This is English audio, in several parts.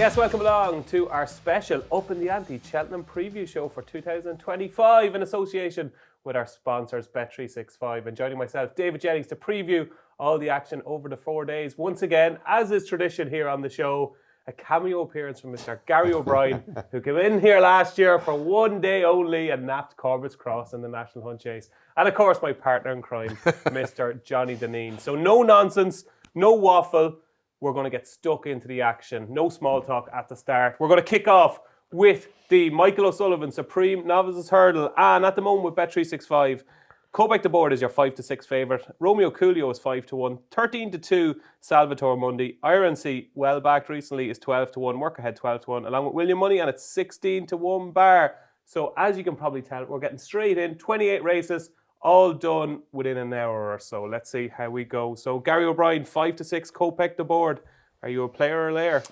Yes, welcome along to our special Upping The Ante Cheltenham preview show for 2025 in association with our sponsors Bet365, and joining myself, David Jennings, to preview all the action over the 4 days. Once again, as is tradition here on the show, a cameo appearance from Mr. Gary O'Brien, who came in here last year for 1 day only and napped Corbett's Cross in the National Hunt Chase. And of course, my partner in crime, Mr. Johnny Dineen. So no nonsense, no waffle. We're going to get stuck into the action. No small talk at the start. We're going to kick off with the Michael O'Sullivan Supreme Novices Hurdle. And at the moment with Bet365, Coback the Board is your 5-6 favourite. Romeo Coolio is 5-1. 13-2 Salvatore Mundi. IRNC, well backed recently, is 12-1. Work ahead 12-1, along with William Money, and it's 16-1 bar. So as you can probably tell, we're getting straight in. 28 races, all done within an hour or so. Let's see how we go. So Gary O'Brien, 5-6, Copack the Board. Are you a player or a layer?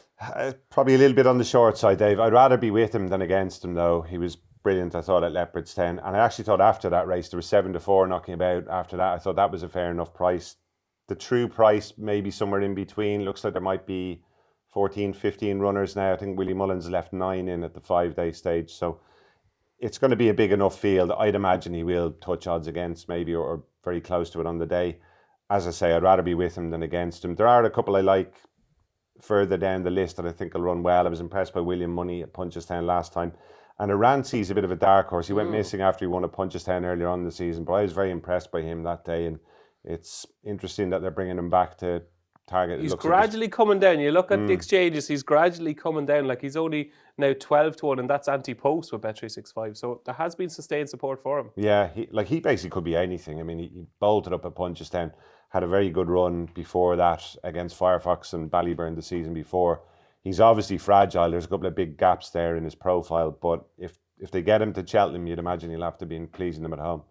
Probably a little bit on the short side, Dave. I'd rather be with him than against him, though. He was brilliant, I thought, at Leopard's 10. And I actually thought after that race, there was 7-4 knocking about after that. I thought that was a fair enough price. The true price, maybe somewhere in between. Looks like there might be 14, 15 runners now. I think Willie Mullins left 9 in at the 5-day stage. So it's going to be a big enough field. I'd imagine he will touch odds against maybe or very close to it on the day. As I say, I'd rather be with him than against him. There are a couple I like further down the list that I think will run well. I was impressed by William Money at Punchestown last time. And Aranci's a bit of a dark horse. He went missing after he won at Punchestown earlier on in the season, but I was very impressed by him that day. And it's interesting that they're bringing him back to target. He's gradually coming down. You look at the exchanges, he's gradually coming down. Like, he's only now 12-1, and that's ante-post with Bet365. So there has been sustained support for him. Yeah, he basically could be anything. I mean, he bolted up at Punchestown, had a very good run before that against Firefox and Ballyburn the season before. He's obviously fragile. There's a couple of big gaps there in his profile, but if they get him to Cheltenham, you'd imagine he'll have to be pleasing them at home.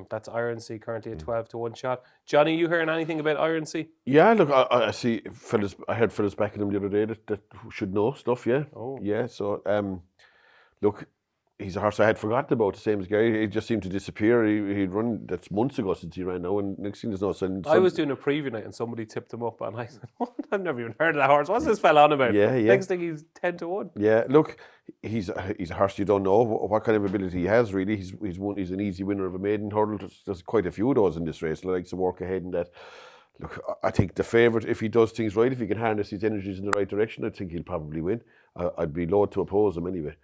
That's IRNC currently a 12-1 shot. Johnny, you hearing anything about IRNC? Yeah, look, I see fellas. I heard fellas backing him the other day that should know stuff. Yeah, yeah. So, look, he's a horse I had forgotten about. The same as Gary, he just seemed to disappear. He'd run. That's months ago since he ran now, and next thing there's no sign. I was doing a preview night and somebody tipped him up, and I said, "What? I've never even heard of that horse. What's this fella on about?" Yeah. Next thing he's 10-1. Yeah, look, he's a horse you don't know what kind of ability he has. Really, he's an easy winner of a maiden hurdle. There's quite a few of those in this race. He likes to work ahead in that. Look, I think the favourite, if he does things right, if he can harness his energies in the right direction, I think he'll probably win. I'd be loath to oppose him anyway.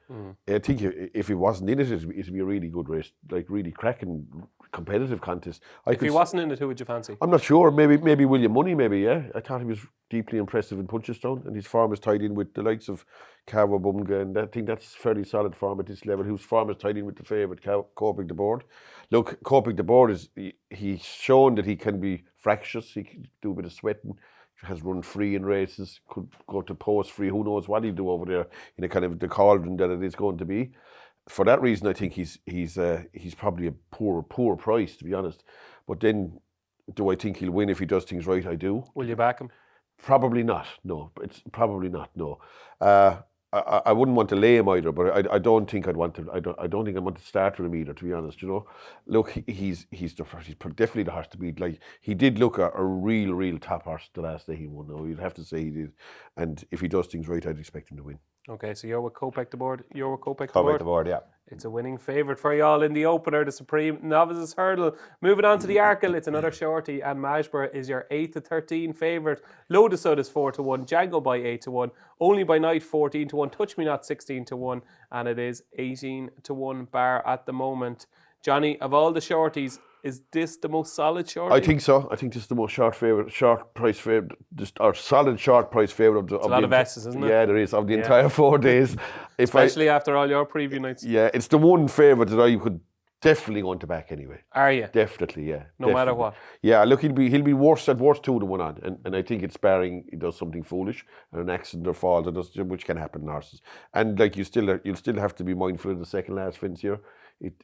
I think if he wasn't in it, it'd be a really good race, like really cracking, competitive contest. If he wasn't in it, who would you fancy? I'm not sure. Maybe William Money, maybe, yeah. I thought he was deeply impressive in Punchestown, and his form is tied in with the likes of Cowabunga, and I think that's fairly solid form at this level, whose form is tied in with the favourite, Copack the Board. Look, Copack the Board, he's shown that he can be fractious, he can do a bit of sweating, has run free in races, could go to post free, who knows what he'll do over there in a kind of the cauldron that it is going to be. For that reason, I think he's probably a poor price, to be honest. But then, do I think he'll win if he does things right? I do. Will you back him? Probably not. No, it's probably not. No, I wouldn't want to lay him either. But I don't think I'd want to. I don't think I'd want to start with him either. To be honest, you know, look, he's definitely the horse to beat. Like, he did look a real top horse the last day he won. No, you'd have to say he did. And if he does things right, I'd expect him to win. Okay, so you're with Copack the Board. You're with Copack the Board. Copack the Board, yeah. It's a winning favourite for you all in the opener, the Supreme Novices Hurdle. Moving on to the Arkle, it's another shorty, and Majborough is your 8-13 favourite. Lotus Sud is 4-1, Django by 8-1, Only by Night 14-1, Touch Me Not 16-1, and it is 18-1 bar at the moment. Johnny, of all the shorties, is this the most solid shorty? I think so. I think this is the most short price favourite, or solid short price favourite of the. It's a lot of S's, isn't it? Yeah, there is, of the entire 4 days. Especially after all your preview nights. Yeah, it's the one favourite that I could definitely go into back anyway. Are you? Definitely, yeah. No matter what. Yeah, look, he'll be worse 2-1 on, and I think it's barring he does something foolish and an accident or falls, which can happen in horses. And like you'll still have to be mindful of the second last fence here.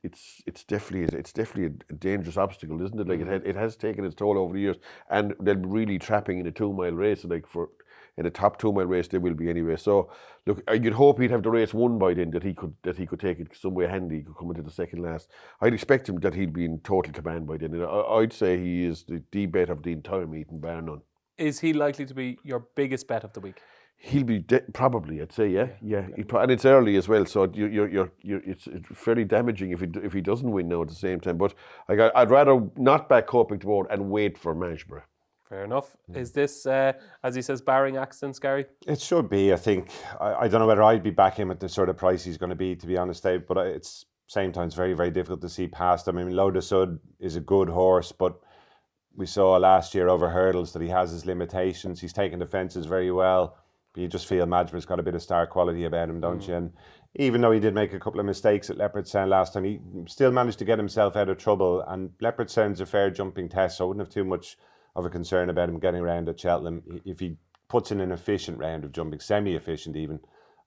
It's definitely a dangerous obstacle, isn't it? Like, it has taken its toll over the years, and they're really trapping in a 2-mile race. Like, in a top 2-mile race, they will be anyway. So look, you'd hope he'd have the race won by then, that he could take it some way handy. He could come into the second last. I'd expect him that he'd be in total command by then. And I'd say he is the bet of the entire meeting, bar none. Is he likely to be your biggest bet of the week? He'll be probably, I'd say, yeah. And it's early as well, so it's fairly damaging if he doesn't win now at the same time. But I'd rather not back Coping to board and wait for Manchester. Fair enough. Is this, as he says, barring accidents, Gary? It should be, I think. I don't know whether I'd be back him at the sort of price he's going to be honest, Dave, but it's same time it's very, very difficult to see past him. I mean, Loda Sud is a good horse, but we saw last year over hurdles that he has his limitations. He's taken the fences very well. But you just feel Madgeman's got a bit of star quality about him, don't you? And even though he did make a couple of mistakes at Leopardstown last time, he still managed to get himself out of trouble. And Leopardstown's a fair jumping test, so I wouldn't have too much of a concern about him getting around at Cheltenham. If he puts in an efficient round of jumping, semi-efficient even,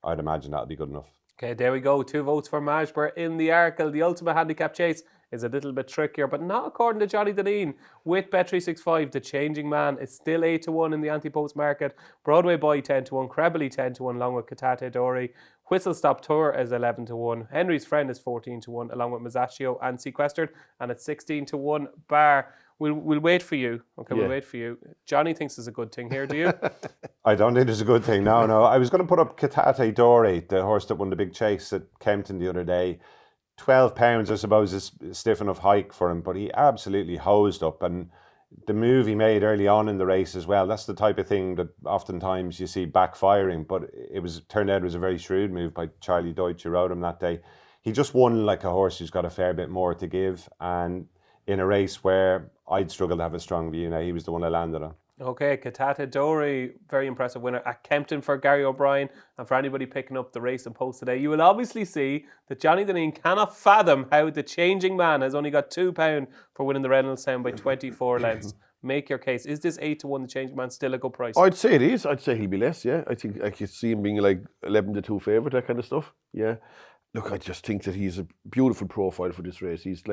I'd imagine that'll be good enough. Okay, there we go. 2 votes for Majbur in the Arkle. The ultimate handicap chase is a little bit trickier, but not according to Johnny Dineen. With Bet365, the changing man is still 8-1 in the ante-post market. Broadway Boy 10-1, Crebbley 10-1, along with Catate Dory. Whistle Stop Tour is 11-1. Henry's Friend is 14-1, along with Mazzaccio and Sequestered, and it's 16-1 bar. We'll wait for you. Okay, we'll wait for you. Johnny thinks there's a good thing here, do you? I don't think there's a good thing. No. I was going to put up Catate Dory, the horse that won the big chase at Kempton the other day. £12, I suppose, is a stiff enough hike for him, but he absolutely hosed up. And the move he made early on in the race as well, that's the type of thing that oftentimes you see backfiring, but turned out it was a very shrewd move by Charlie Deutsch, who rode him that day. He just won like a horse who's got a fair bit more to give, and in a race where I'd struggle to have a strong view now, he was the one I landed on. Okay, Catate Dory, very impressive winner at Kempton for Gary O'Brien. And for anybody picking up the race and post today, you will obviously see that Johnny Dineen cannot fathom how the changing man has only got £2 for winning the Reynolds-Town by 24 lengths. Make your case. Is this 8-1, the changing man, still a good price? I'd say it is. I'd say he'll be less, yeah. I think I could see him being like 11-2 favourite, that kind of stuff, yeah. Look, I just think that he's a beautiful profile for this race. He's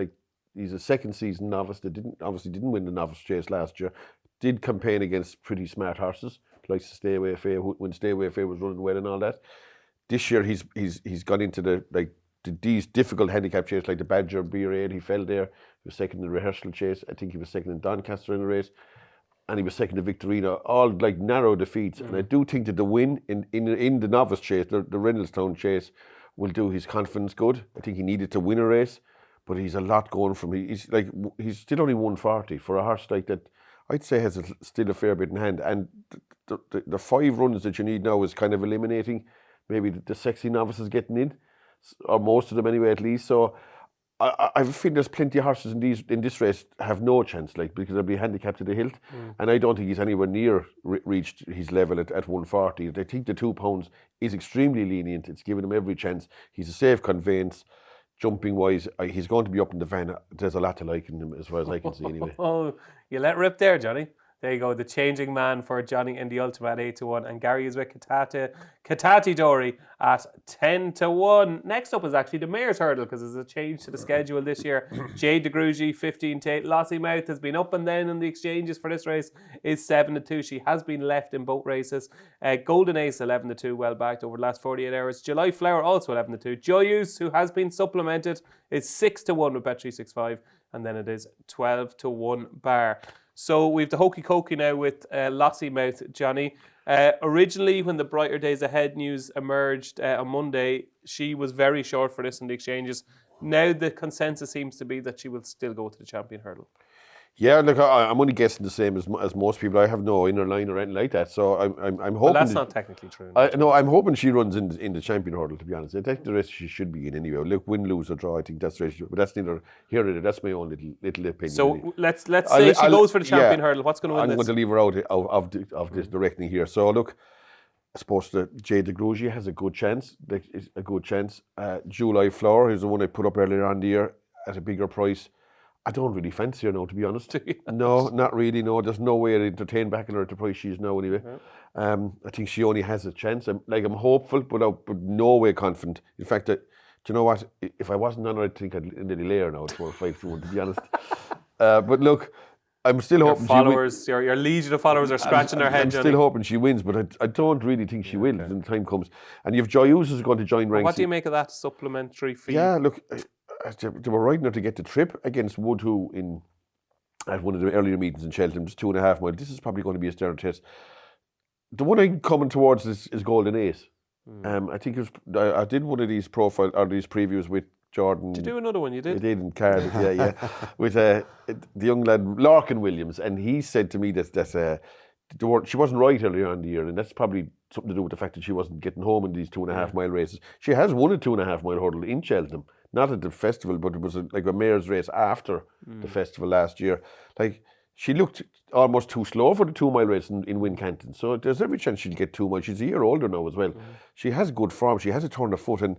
a second season novice that didn't win the novice chase last year. Did campaign against pretty smart horses, like Stay Away Fair, when Stay Away Fair was running well and all that. This year he's gone into these difficult handicap chases like the Badger B8. He fell there. He was second in the rehearsal chase. I think he was second in Doncaster in the race, and he was second in Victorina. All like narrow defeats. And I do think that the win in the novice chase, the Reynolds-Town chase, will do his confidence good. I think he needed to win a race, but he's a lot going from. He's still only 140 for a horse like that. I'd say has still a fair bit in hand, and the 5 runs that you need now is kind of eliminating maybe the sexy novices getting in, or most of them anyway at least. So I think there's plenty of horses in this race have no chance, like, because they'll be handicapped to the hilt, and I don't think he's anywhere near reached his level at 140. I think the £2 is extremely lenient. It's giving him every chance. He's a safe conveyance. Jumping wise, he's going to be up in the van. There's a lot to like in him as far as I can see anyway. Oh, you let rip there, Johnny. There you go, the changing man for Johnny in the ultimate 8-1, and Gary is with Catate Dory at 10-1. Next up is actually the Mayor's Hurdle, because there's a change to the schedule this year. Jade de Grugy 15-8. Lossie Mouth has been up and down in the exchanges for this race, is 7-2. She has been left in both races. Golden Ace 11-2, well backed over the last 48 hours. July Flower also 11-2. Joyeuse, who has been supplemented, is 6-1 with Bet365, and then it is 12-1 bar. So we've the hokey cokey now with Lossie Mouth, Johnny. Originally, when the Brighter Days Ahead news emerged on Monday, she was very short for this in the exchanges. Now the consensus seems to be that she will still go to the Champion Hurdle. Yeah, look, I'm only guessing the same as most people. I have no inner line or anything like that, so I'm hoping. Well, that's not technically true. No, I'm hoping she runs in the Champion Hurdle. To be honest, I think the rest she should be in anyway. Look, win, lose or draw, I think that's the race. But that's neither here nor there. That's my own little opinion. So really. let's say she goes for the Champion Hurdle. What's going to win this? I'm going to leave her out of this reckoning here. So look, I suppose that Jade de Grugy has a good chance. July Flower, who's the one I put up earlier on the year at a bigger price. I don't really fancy her now, to be honest. No, not really, no. There's no way I'd entertain backing her at the price she is now anyway. Yeah. I think she only has a chance. I'm hopeful, but no way confident. In fact, do you know what? If I wasn't on her, I'd think I'd nearly lay her now at 4 or 5 to 1, to be honest. But look, I'm still hoping followers, your legion of followers are scratching their head, I'm still hoping she wins, but I don't really think she will when the time comes. And you've Joyeuse who's going to join ranks. What do you make of that supplementary fee? Yeah, look, they were riding her to get the trip against Wood, who at one of the earlier meetings in Cheltenham, just 2.5 miles. This is probably going to be a stereo test. the one I'm coming towards is Golden Ace. I think I did one of these these previews with Jordan. Did you do another one? You did? I did in Cardiff, yeah. With the young lad, Larkin Williams. And he said to me that she wasn't right earlier on in the year. And that's probably something to do with the fact that she wasn't getting home in these 2.5 mile races. She has won a 2.5 mile hurdle in Cheltenham. Not at the festival, but it was like a mayor's race after the festival last year. Like, she looked almost too slow for the 2 mile race in Wincanton. So there's every chance she'll get 2 miles. She's a year older now as well. She has good form. She has a turn of foot, and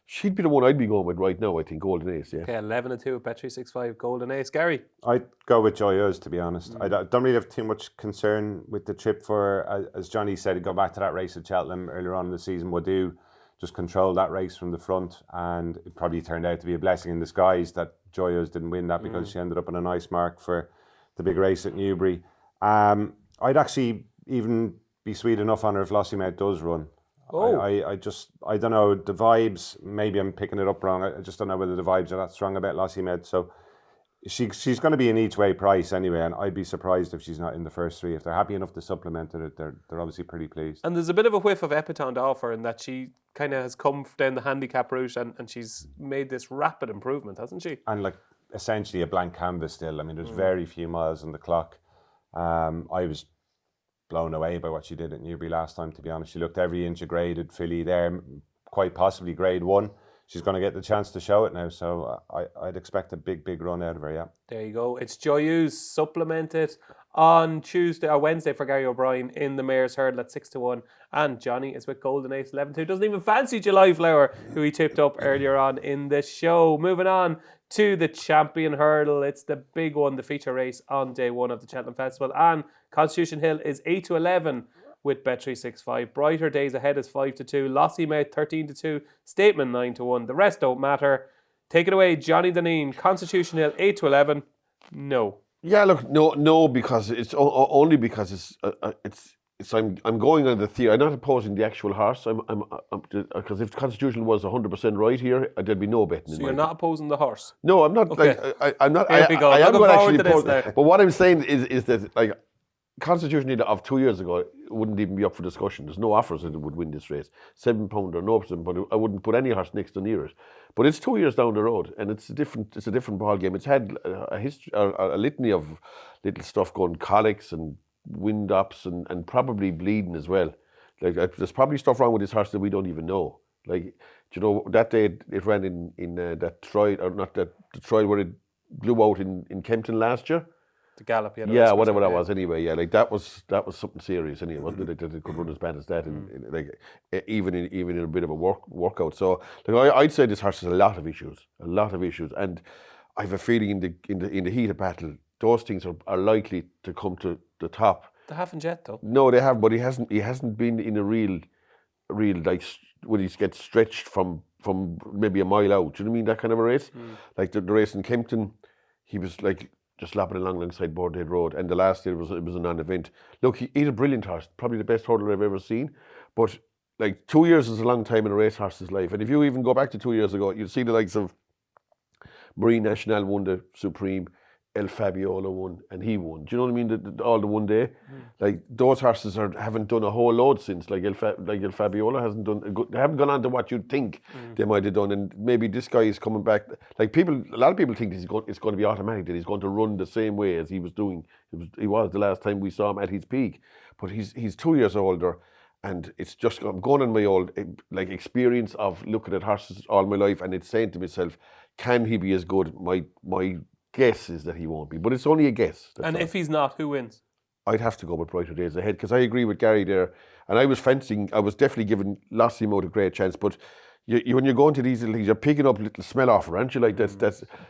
she'd be the one I'd be going with right now, I think, Golden Ace, yeah. Okay, 11-2 at Bet365, Golden Ace. Gary? I'd go with Joyeuse, to be honest. I don't really have too much concern with the trip for, as Johnny said, go back to that race at Cheltenham earlier on in the season. Would just control that race from the front, and it probably turned out to be a blessing in disguise that Joyeuse didn't win that because she ended up on a nice mark for the big race at Newbury. I'd actually even be sweet enough on her if Lossiemouth does run. I don't know, the vibes, maybe I'm picking it up wrong. I just don't know whether the vibes are that strong about Lossiemouth. So she's going to be an each way price anyway, and I'd be surprised if she's not in the first three. If they're happy enough to supplement it, they're obviously pretty pleased. And there's a bit of a whiff of Epitone to offer in that she kind of has come down the handicap route and she's made this rapid improvement, hasn't she? And like essentially a blank canvas still. I mean, there's very few miles on the clock. I was blown away by what she did at Newbury last time, to be honest. She looked every inch a graded filly there, quite possibly grade 1. She's going to get the chance to show it now, so I'd expect a big run out of her, yeah. There you go. It's Joyeuse supplemented on Tuesday or Wednesday for Gary O'Brien in the Mayor's Hurdle at 6-1. And Johnny is with Golden Ace 11-2. Doesn't even fancy July Flower, who he tipped up earlier on in the show. Moving on to the Champion Hurdle. It's the big one, the feature race on day 1 of the Cheltenham Festival. And Constitution Hill is 8-11 with Bet365. Brighter Days Ahead is 5-2. Lossiemouth 13-2. Statement 9-1. The rest don't matter. Take it away, Johnny Dineen. Constitution Hill 8-11. No. Yeah, look, no, because it's only because I'm going on the theory. I'm not opposing the actual horse. I'm because if Constitution was 100% right here, there'd be no betting. So you're not opposing the horse? No, I'm not. Okay. I'm not. Here we go. I am Looking going to forward actually to this oppose now. But what I'm saying is that like Constitution of 2 years ago wouldn't even be up for discussion. There's no offers that it would win this race. £7 or no £7, I wouldn't put any horse next to near it. But it's 2 years down the road, and it's a different ball game. It's had a history, a litany of little stuff going, colics and wind ups and probably bleeding as well. Like there's probably stuff wrong with this horse that we don't even know. Like, you know, that day it ran in that trial, or not that the trial where it blew out in Kempton last year. The gallop, yeah, whatever that was. Anyway, yeah, like that was something serious. Anyway, wasn't it? Like, that it could run as bad as that, in like even in a bit of a workout. So, like, I'd say this horse has a lot of issues, and I have a feeling in the heat of battle, those things are likely to come to the top. They haven't yet, though. No, they have, but he hasn't been in a real like when he gets stretched from maybe a mile out. Do you know what I mean? That kind of a race, like the race in Kempton, he was like just lapping along alongside Boardhead Road, and the last day it was a non-event. Look, he's a brilliant horse, probably the best hurdler I've ever seen. But like 2 years is a long time in a racehorse's life, and if you even go back to 2 years ago, you'd see the likes of Marine National won the Supreme, El Fabiola won, and he won. Do you know what I mean? All the one day, like those horses haven't done a whole load since. Like El Fabiola hasn't done. They haven't gone on to what you'd think they might have done. And maybe this guy is coming back. Like a lot of people think it's going to be automatic, that he's going to run the same way as he was doing. He was the last time we saw him at his peak. But he's 2 years older, and it's just, I'm going on my old like experience of looking at horses all my life, and it's saying to myself, can he be as good? My guess is that he won't be, but it's only a guess. And if he's not, who wins? I'd have to go with Brighter Days Ahead, because I agree with Gary there, and I was definitely giving Lossiemouth a great chance, but when you're going to these little things, you're picking up a little smell off her, aren't you? Like that's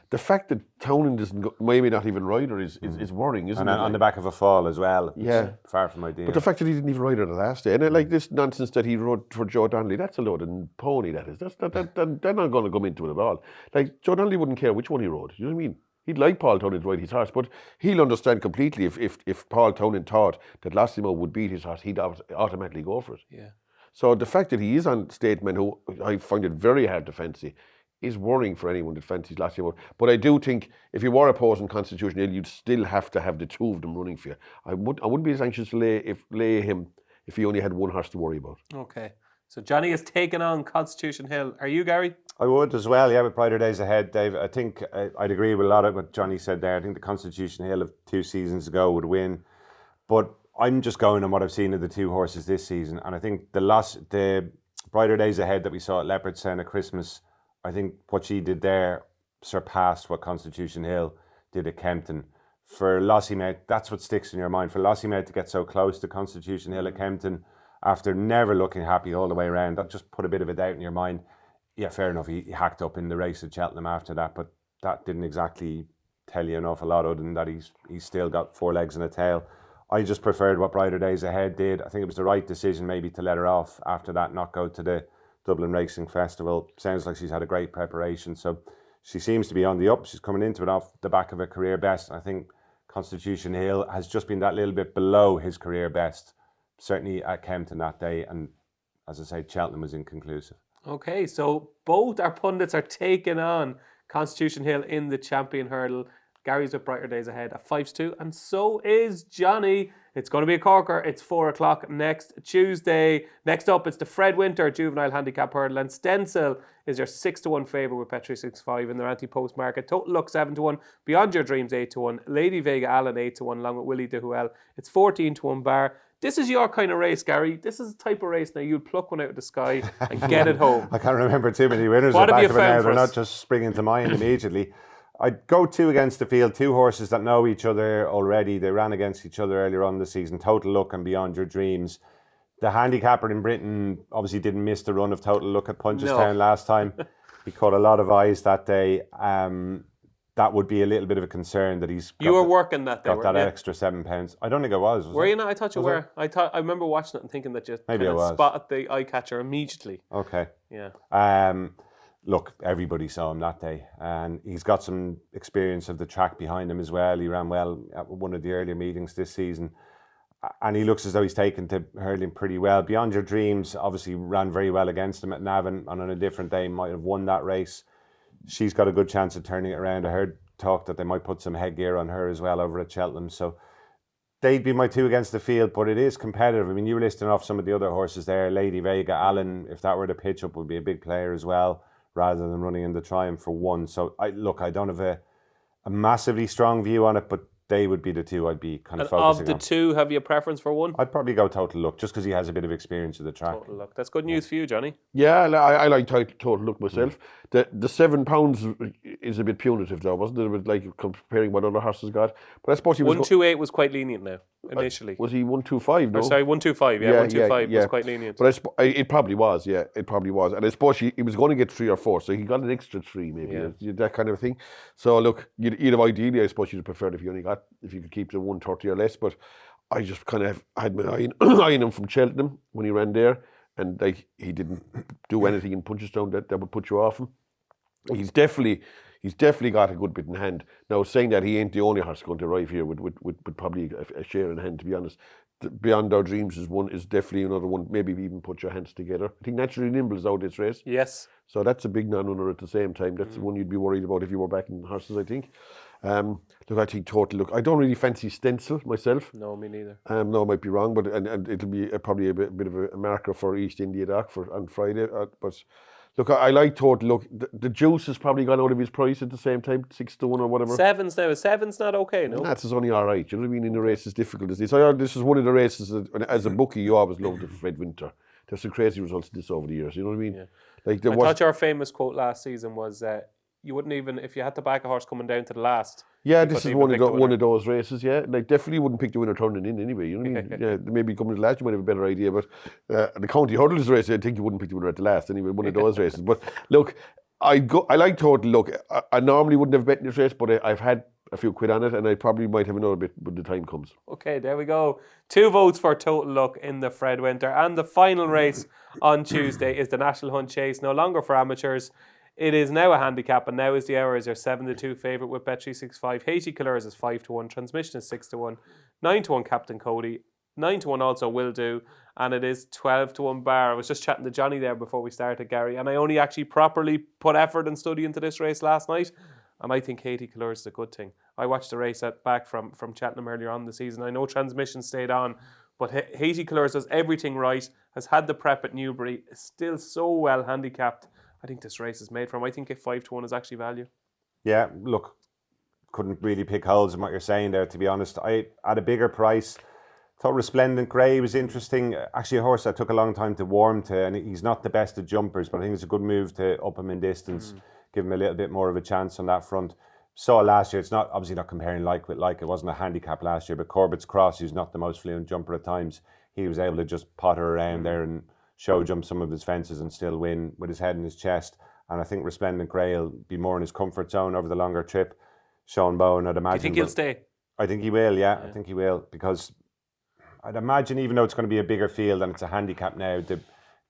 the fact that Townend doesn't go, maybe not even ride her is worrying, isn't it? And on the back of a fall as well. Yeah, far from ideal. But the fact that he didn't even ride her the last day, and like this nonsense that he rode for Joe Donnelly, that's a load of pony. That is. They're not going to come into it at all. Like Joe Donnelly wouldn't care which one he rode. You know what I mean? He'd like Paul Townend to ride his horse, but he'll understand completely if Paul Townend thought that Lossiemouth would beat his horse, he'd automatically go for it. Yeah. So the fact that he is on Stateman, who I find it very hard to fancy, is worrying for anyone that fancies Lossiemouth. But I do think if you were opposing Constitution Hill, you'd still have to have the two of them running for you. I wouldn't be as anxious to lay him if he only had one horse to worry about. Okay. So Johnny is taking on Constitution Hill. Are you, Gary? I would as well, yeah, with brighter days ahead, Dave. I think I'd agree with a lot of what Johnny said there. I think the Constitution Hill of 2 seasons ago would win. But I'm just going on what I've seen of the 2 horses this season. And I think the brighter days ahead that we saw at Leopardstown at Christmas, I think what she did there surpassed what Constitution Hill did at Kempton. For Lossiemouth, that's what sticks in your mind. For Lossiemouth to get so close to Constitution Hill at Kempton after never looking happy all the way around, that just put a bit of a doubt in your mind. Yeah, fair enough, he hacked up in the race at Cheltenham after that, but that didn't exactly tell you an awful lot other than that he's still got 4 legs and a tail. I just preferred what Brighter Days Ahead did. I think it was the right decision maybe to let her off after that, not go to the Dublin Racing Festival. Sounds like she's had a great preparation, so she seems to be on the up. She's coming into it off the back of a career best. I think Constitution Hill has just been that little bit below his career best, certainly at Kempton that day, and as I say, Cheltenham was inconclusive. Okay, so both our pundits are taking on Constitution Hill in the Champion Hurdle. Gary's with Brighter Days Ahead at 5-2, and so is Johnny. It's going to be a corker. It's 4 o'clock next Tuesday. Next up, it's the Fred Winter Juvenile Handicap Hurdle, and Stencil is your 6-1 favourite with Bet365 in their ante-post market. Total Luck 7-1, Beyond Your Dreams 8-1, Lady Vega Allen 8-1, along with Willie de Huel. It's 14-1 bar. This is your kind of race, Gary. This is the type of race now you'll pluck one out of the sky and get it home. I can't remember too many winners. What have you back of it now. found for They're us? not just springing to mind immediately. I'd go 2 against the field, 2 horses that know each other already. They ran against each other earlier on in the season. Total Luck and Beyond Your Dreams. The handicapper in Britain obviously didn't miss the run of Total Luck at Punchestown last time. He caught a lot of eyes that day. That would be a little bit of a concern that he's You were working that day, got that weren't you? extra £7. I don't think I was. Were I? you not? I thought you were. I remember watching it and thinking that you Maybe kind I of was. spotted the eye catcher immediately. Okay. Yeah. Look, everybody saw him that day, and he's got some experience of the track behind him as well. He ran well at one of the earlier meetings this season, and he looks as though he's taken to hurling pretty well. Beyond Your Dreams obviously ran very well against him at Navan, and on a different day might have won that race. She's got a good chance of turning it around. I heard talk that they might put some headgear on her as well over at Cheltenham, so they'd be my 2 against the field, but it is competitive. I mean, you were listing off some of the other horses there. Lady Vega Allen, if that were to pitch up, would be a big player as well, rather than running in the Triumph for 1. So I don't have a massively strong view on it, but they would be the 2 I'd be kind of focusing on. Of the 2, have you a preference for one? I'd probably go Total Luck, just because he has a bit of experience of the track. Total Luck. That's good news for you, Johnny. Yeah, I like Total Luck myself. The £7 is a bit punitive though, wasn't it? A bit like comparing what other horses got. But I suppose he was 128 was quite lenient now, initially. was he 125? No, Sorry, 125. Yeah, 125 was quite lenient. But it probably was. Yeah, it probably was. And I suppose he was going to get 3 or 4, so he got an extra 3 maybe. Yeah. That kind of thing. So look, you'd have ideally, I suppose you'd have preferred if you could keep the 130 or less. But I just kind of had my eye on him from Cheltenham when he ran there, and he didn't do anything in Punchestown that would put you off him. He's definitely got a good bit in hand. Now, saying that, he ain't the only horse going to arrive here with probably a share in hand, to be honest. Beyond Our Dreams is definitely another one. Maybe even put your hands together. I think Naturally Nimble is out this race. Yes. So that's a big non-runner at the same time. That's the one you'd be worried about if you were backing horses, I think. Look, I think Total Luck. I don't really fancy Stencil myself. No, me neither. No, I might be wrong, but and it'll be probably a bit of a marker for East India Dock on Friday. But look, I like Total Luck. The juice has probably gone out of his price at the same time, 6-1 or whatever. Sevens now. Seven's not okay, no? That's only all right. You know what I mean? In a race as difficult as this. This is one of the races that, as a bookie, you always love the Fred Winter. There's some crazy results in this over the years. You know what I mean? Yeah. Like I thought your famous quote last season was, you wouldn't even, if you had to back a horse coming down to the last. Yeah, this is one of those races, yeah. Like, definitely wouldn't pick the winner turning in anyway, you know what I mean? Yeah, maybe coming to the last, you might have a better idea, but the County Hurdle is a race, I think you wouldn't pick the winner at the last anyway, one of those races. But look, I like Total Luck. I normally wouldn't have bet in this race, but I've had a few quid on it, and I probably might have another bit when the time comes. Okay, there we go. 2 votes for Total Luck in the Fred Winter. And the final race on Tuesday is the National Hunt Chase, no longer for amateurs. It is now a handicap, and now is the hour as your 7-2 favourite with Bet365. Haiti Killers is 5-1, Transmission is 6-1, 9-1 Captain Cody, 9-1 also Will Do, and it is 12-1 bar. I was just chatting to Johnny there before we started, Gary, and I only actually properly put effort and study into this race last night, and I think Haiti Killers is a good thing. I watched the race back from Cheltenham earlier on in the season. I know Transmission stayed on, But Haiti Colours does everything right, has had the prep at Newbury, is still so well handicapped. I think this race is made for him. I think 5-1 is actually value. Yeah, look, couldn't really pick holes in what you're saying there, to be honest. I at a bigger price thought Resplendent Grey was interesting. Actually, a horse that took a long time to warm to, and he's not the best of jumpers, but I think it's a good move to up him in distance, give him a little bit more of a chance on that front. Saw last year, it's not obviously not comparing like with like, it wasn't a handicap last year, but Corbett's Cross, who's not the most fluent jumper at times, he was able to just potter around there and show jump some of his fences and still win with his head in his chest. And I think Resplendent Grey will be more in his comfort zone over the longer trip. Sean Bowen, I'd imagine. Do you think he'll stay? I think he will, yeah. I think he will, because I'd imagine even though it's going to be a bigger field and it's a handicap now, the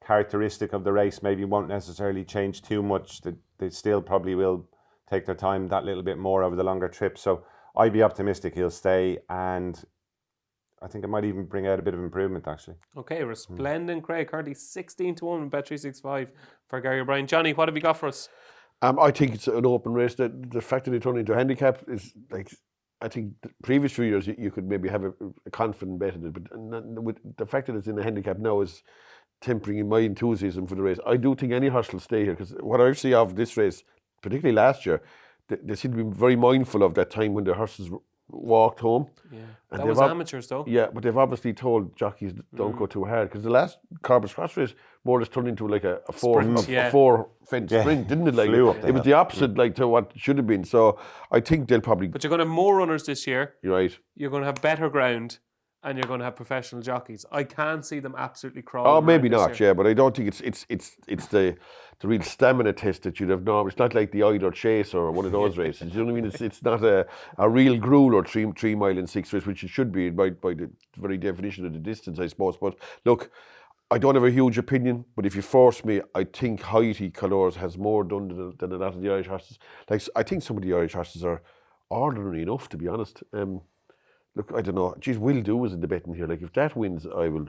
characteristic of the race maybe won't necessarily change too much. They still probably will take their time that little bit more over the longer trip. So I'd be optimistic he'll stay, and I think it might even bring out a bit of improvement, actually. Okay, Resplendent Grey, currently 16-1 in Bet365 for Gary O'Brien. Johnny, what have you got for us? I think it's an open race. The fact that they turn into a handicap is like, I think the previous few years you could maybe have a confident bet in it, but with the fact that it's in a handicap now is tempering my enthusiasm for the race. I do think any horse will stay here, because what I see of this race, particularly last year, they seem to be very mindful of that time when the horses walked home. Yeah, and that was amateurs though. Yeah, but they've obviously told jockeys don't go too hard, because the last Corbett's Cross race more or less turned into like a four fence sprint, didn't it? Like it was the opposite, like to what it should have been. So I think they'll probably. But you're going to have more runners this year. You're right. You're going to have better ground, and you're going to have professional jockeys. I can't see them absolutely crawling. Oh, maybe not, yeah, but I don't think it's the real stamina test that you'd have normally. It's not like the Eider Chase or one of those races. You know what I mean? It's not a real gruel or 3 mile and 6 race, which it should be by the very definition of the distance, I suppose. But look, I don't have a huge opinion, but if you force me, I think Haiti Colours has more done than a lot of the Irish horses. Like, I think some of the Irish horses are ordinary enough, to be honest. Look, I don't know. Geez, Will Do is in the betting here. Like, if that wins, I will.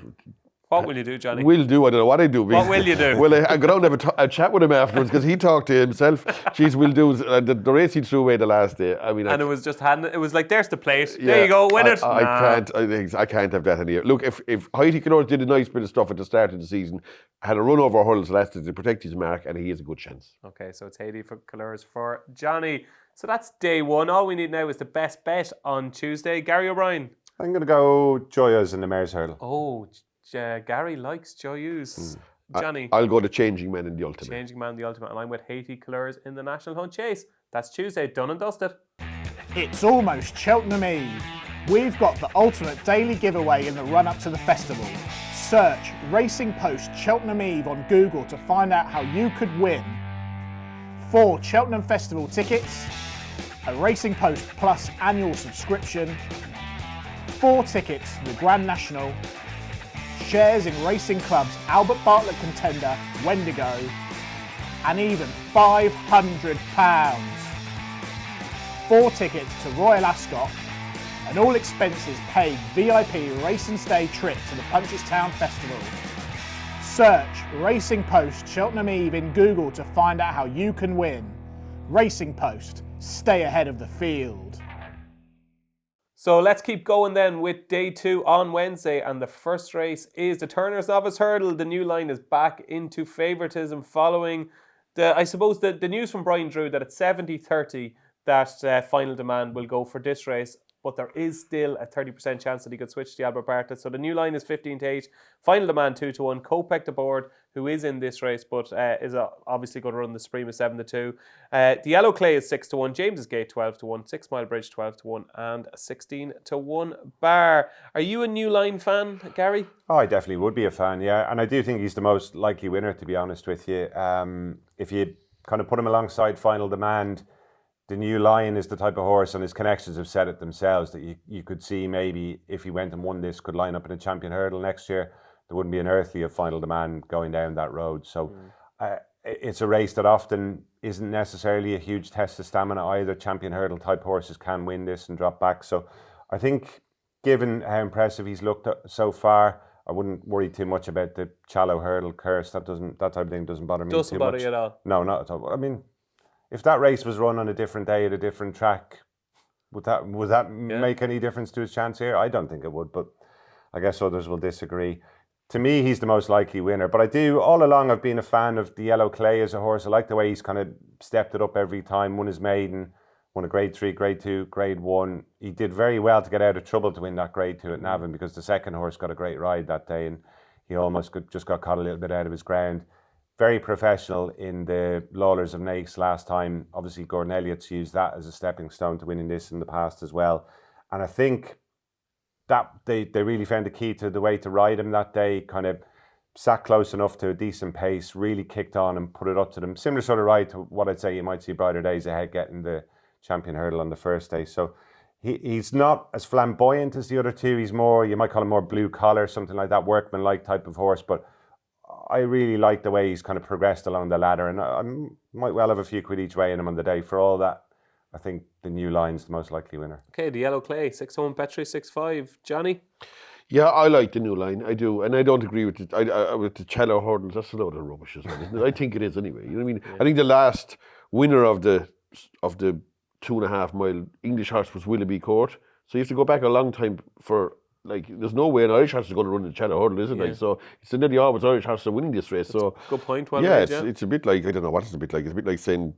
What will you do, Johnny? Will Do, I don't know what I do. What will you do? Well, I go down and have a chat with him afterwards, because he talked to himself. Geez, Will Do, the race he threw away the last day. I mean, and it was just it was like, there's the plate. Yeah, there you go, win it. I can't have that in here. Look, if Haiti Colours did a nice bit of stuff at the start of the season, had a run over hurdles last day to protect his mark, and he has a good chance. Okay, so it's Haiti Colours for Johnny. So that's day one. All we need now is the best bet on Tuesday. Gary O'Brien. I'm going to go Joyous in the Mare's Hurdle. Oh, Gary likes Joyous. Johnny. I'll go to Changing Man in the Ultimate. Changing Man in the Ultimate. And I'm with Haiti Colours in the National Hunt Chase. That's Tuesday. Done and dusted. It's almost Cheltenham Eve. We've got the ultimate daily giveaway in the run-up to the festival. Search Racing Post Cheltenham Eve on Google to find out how you could win 4 Cheltenham Festival tickets, a Racing Post Plus annual subscription, 4 tickets to the Grand National, shares in Racing Club's Albert Bartlett Contender, Wendigo, and even £500. 4 tickets to Royal Ascot, and all expenses paid VIP race and stay trip to the Punchestown Festival. Search Racing Post Cheltenham Eve in Google to find out how you can win. Racing Post, stay ahead of the field. So let's keep going then with day 2 on Wednesday, and the first race is the Turner's Novice Hurdle. The new line is back into favouritism following the news from Brian Drew that it's 70-30 that Final Demand will go for this race, but there is still a 30% chance that he could switch to Albert Bartlett. So the new line is 15-8, Final Demand 2-1, Kopek the board, who is in this race, but is obviously going to run the Suprema 7-2. The Yellow Clay is 6-1, James's Gate 12-1, 6 Mile Bridge 12-1, and 16-1 Bar. Are you a new line fan, Gary? Oh, I definitely would be a fan, yeah. And I do think he's the most likely winner, to be honest with you. If you kind of put him alongside Final Demand, the new Lion is the type of horse, and his connections have said it themselves, that you could see maybe if he went and won this, could line up in a champion hurdle next year. There wouldn't be an earthly of Final Demand going down that road. So it's a race that often isn't necessarily a huge test of stamina either. Champion hurdle type horses can win this and drop back. So I think, given how impressive he's looked so far, I wouldn't worry too much about the shallow hurdle curse. That type of thing doesn't bother me too much. Doesn't bother you at all? No, not at all. I mean, if that race was run on a different day at a different track, would that make any difference to his chance here? I don't think it would, but I guess others will disagree. To me, he's the most likely winner. But all along, I've been a fan of the Yellow Clay as a horse. I like the way he's kind of stepped it up every time, won his maiden, won a grade 3, grade 2, grade 1. He did very well to get out of trouble to win that grade 2 at Navan, because the second horse got a great ride that day and he almost just got caught a little bit out of his ground. Very professional in the Lawlers of Naas last time. Obviously, Gordon Elliott's used that as a stepping stone to winning this in the past as well. And I think that they really found the key to the way to ride him that day, kind of sat close enough to a decent pace, really kicked on and put it up to them. Similar sort of ride to what I'd say you might see brighter days ahead, getting the champion hurdle on the first day. So he's not as flamboyant as the other two. He's more, you might call him more blue collar, something like that, workman-like type of horse. But I really like the way he's kind of progressed along the ladder, and I might well have a few quid each way in him on the day. For all that, I think the New Line's the most likely winner. Okay, the Yellow Clay, 6-1, Petrie 6-5. Johnny? Yeah, I like the New Line. I do, and I don't agree with it. With the Cello hurdles. That's a load of rubbish as well, isn't it? I think it is anyway. You know what I mean? Yeah. I think the last winner of the 2.5 mile English horse was Willoughby Court. So you have to go back a long time for, like, there's no way an Irish horse is going to run the Cello hurdle, is it? Yeah. Like, so it's nearly always Irish horses are winning this race. So good point. Well yeah, made, it's a bit like, I don't know what it's a bit like. It's a bit like saying,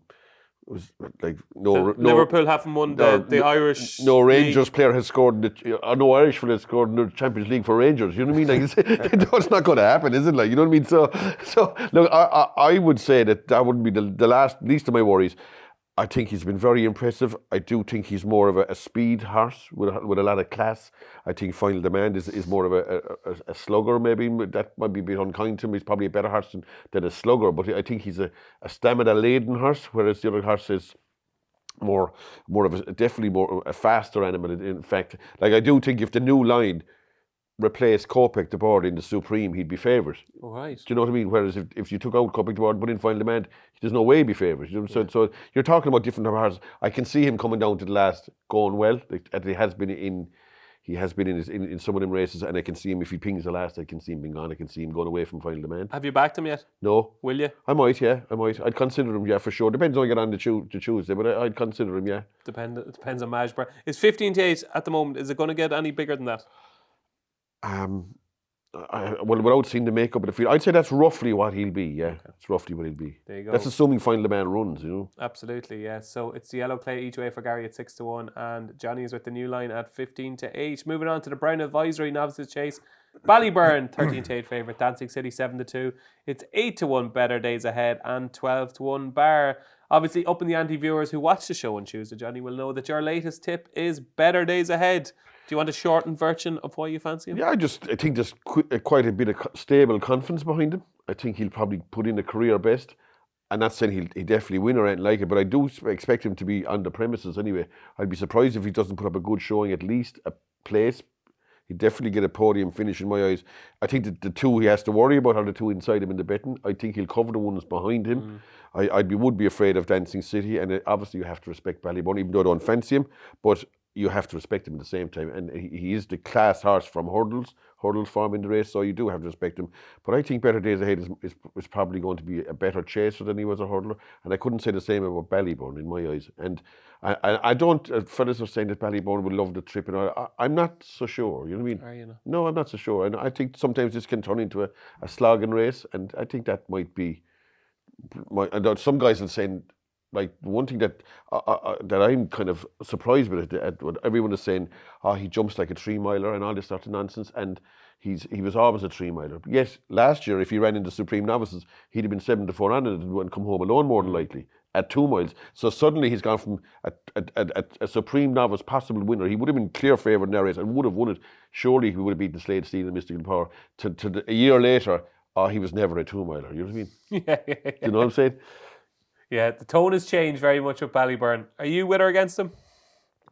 it was like Liverpool haven't won the Irish. No Rangers league player has scored, no Irish player has scored in the Champions League for Rangers. You know what I mean? Like, it's not going to happen, is it? Like, you know what I mean? So look, I would say that wouldn't be the least of my worries. I think he's been very impressive. I do think he's more of a speed horse with a lot of class. I think Final Demand is more of a slugger, maybe. That might be a bit unkind to him. He's probably a better horse than a slugger, but I think he's a stamina-laden horse, whereas the other horse is more of definitely more a faster animal. In fact, like, I do think if the New Line replace Kopek de Board in the Supreme, he'd be favourite. Oh, right. Do you know what I mean? Whereas if you took out Kopek de Board and put in Final Demand, there's no way he'd be favourite. You know? So you're talking about different horses. I can see him coming down to the last, going well. He has been in some of them races, and I can see him, if he pings the last, I can see him being gone. I can see him going away from Final Demand. Have you backed him yet? No. Will you? I might, yeah. I'd consider him, yeah, for sure. Depends on I get on the Tuesday, but I'd consider him, yeah. It depends on Majbur. Is 15-8 at the moment, is it going to get any bigger than that? Well, without seeing the makeup of the field, I'd say that's roughly what he'll be, yeah. Okay. It's roughly what he'll be. There you go. That's assuming Final Demand runs, you know. Absolutely, yeah. So it's the Yellow Clay each way for Gary at 6-1, and Johnny is with the New Line at 15-8. Moving on to the Brown Advisory Novices Chase. Ballyburn, 13-8 favourite. Dancing City, 7-2. It's 8-1 Better Days Ahead and 12-1 Bar. Obviously, Upping The Ante viewers who watch the show on Tuesday, Johnny, will know that your latest tip is Better Days Ahead. Do you want a shortened version of why you fancy him? Yeah, I think there's quite a bit of stable confidence behind him. I think he'll probably put in a career best. And not saying he'll definitely win or anything like it, but I do expect him to be on the premises anyway. I'd be surprised if he doesn't put up a good showing, at least a place. He'd definitely get a podium finish in my eyes. I think that the two he has to worry about are the two inside him in the betting. I think he'll cover the ones behind him. I would be afraid of Dancing City, and obviously you have to respect Ballyburn, even though I don't fancy him. But you have to respect him at the same time, and he is the class horse from hurdles form in the race, so you do have to respect him. But I think Better Days Ahead is probably going to be a better chaser than he was a hurdler, and I couldn't say the same about Ballyburn in my eyes. And I don't, fellas are saying that Ballyburn will love the trip, and I'm not so sure, you know what I mean? Are you not? No, I'm not so sure, and I think sometimes this can turn into a slogging race, and I think that might be, and some guys are saying, like, one thing that I'm kind of surprised with it, what everyone is saying, he jumps like a 3-miler and all this sort of nonsense, and he was always a 3-miler. Yes, last year, if he ran into Supreme Novices, he'd have been 7-4 on it and come home alone more than likely at 2 miles. So suddenly he's gone from a Supreme Novice possible winner. He would have been clear favourite in that race and would have won it. Surely he would have beaten Slade Steele and Mystical Power. A year later, he was never a 2-miler. You know what I mean? Yeah. You know what I'm saying? Yeah, the tone has changed very much with Ballyburn. Are you with or against him?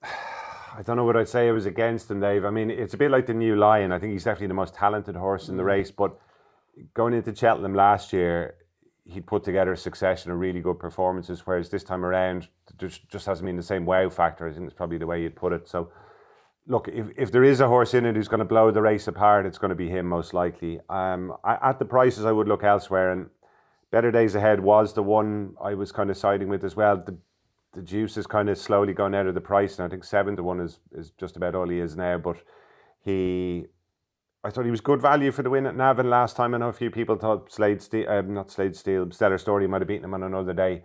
I don't know what I'd say I was against him, Dave. I mean, it's a bit like the New Lion. I think he's definitely the most talented horse in the race, but going into Cheltenham last year, he put together a succession of really good performances, whereas this time around, there just hasn't been the same wow factor. I think it's probably the way you'd put it. So, look, if there is a horse in it who's going to blow the race apart, it's going to be him most likely. At the prices, I would look elsewhere, and Better Days Ahead was the one I was kind of siding with as well. The juice is kind of slowly gone out of the price, and I think 7-1 is just about all he is now. But he I thought he was good value for the win at Navan last time. I know a few people thought Stellar Story might have beaten him on another day,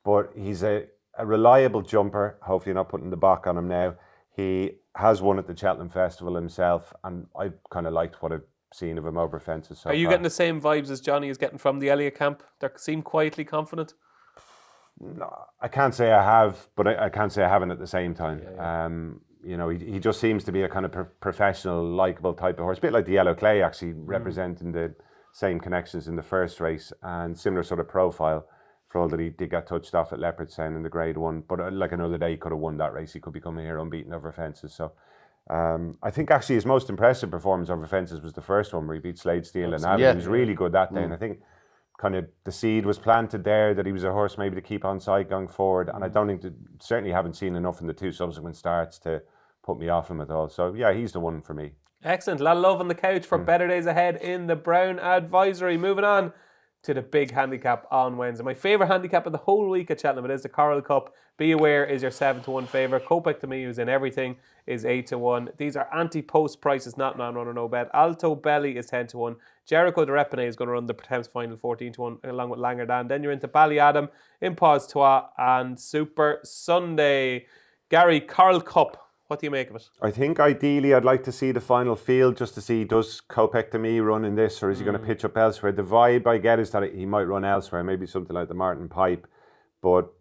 but he's a reliable jumper. Hopefully not putting the back on him now. He has won at the Cheltenham Festival himself, and I kind of liked what I've seen of him over fences so Are you far. getting the same vibes as Johnny is getting from the Elliott camp? They seem quietly confident. No, I can't say I have, but I can't say I haven't at the same time. You know, he just seems to be a kind of professional, likeable type of horse. A bit like the Yellow Clay, actually, representing the same connections in the first race and similar sort of profile, for all that he did get touched off at Leopardstown in the Grade 1. But like another day, he could have won that race. He could be coming here unbeaten over fences. So I think actually his most impressive performance over fences was the first one where he beat Slade Steele and Abbey. He was really good that day. And I think kind of the seed was planted there that he was a horse maybe to keep on side going forward. And I don't think certainly haven't seen enough in the two subsequent starts to put me off him at all. So yeah, he's the one for me. Excellent. A lot of love on the couch for better days ahead in the Brown Advisory. Moving on to the big handicap on Wednesday. My favourite handicap of the whole week at Cheltenham, it is the Coral Cup. Be Aware is your 7-1 favourite. Kopek to me, who's in everything, is 8-1. These are ante-post prices, not non-run or no bet. Alto Belly is 10-1. Jericho de Repine is going to run the Thames Final 14-1 along with Langerdan. Then you're into Ballyadam, Impaz Trois and Super Sunday. Gary, Coral Cup. What do you make of it? I think ideally I'd like to see the final field just to see, does Kopek to me run in this, or is he going to pitch up elsewhere? The vibe I get is that he might run elsewhere, maybe something like the Martin Pipe. But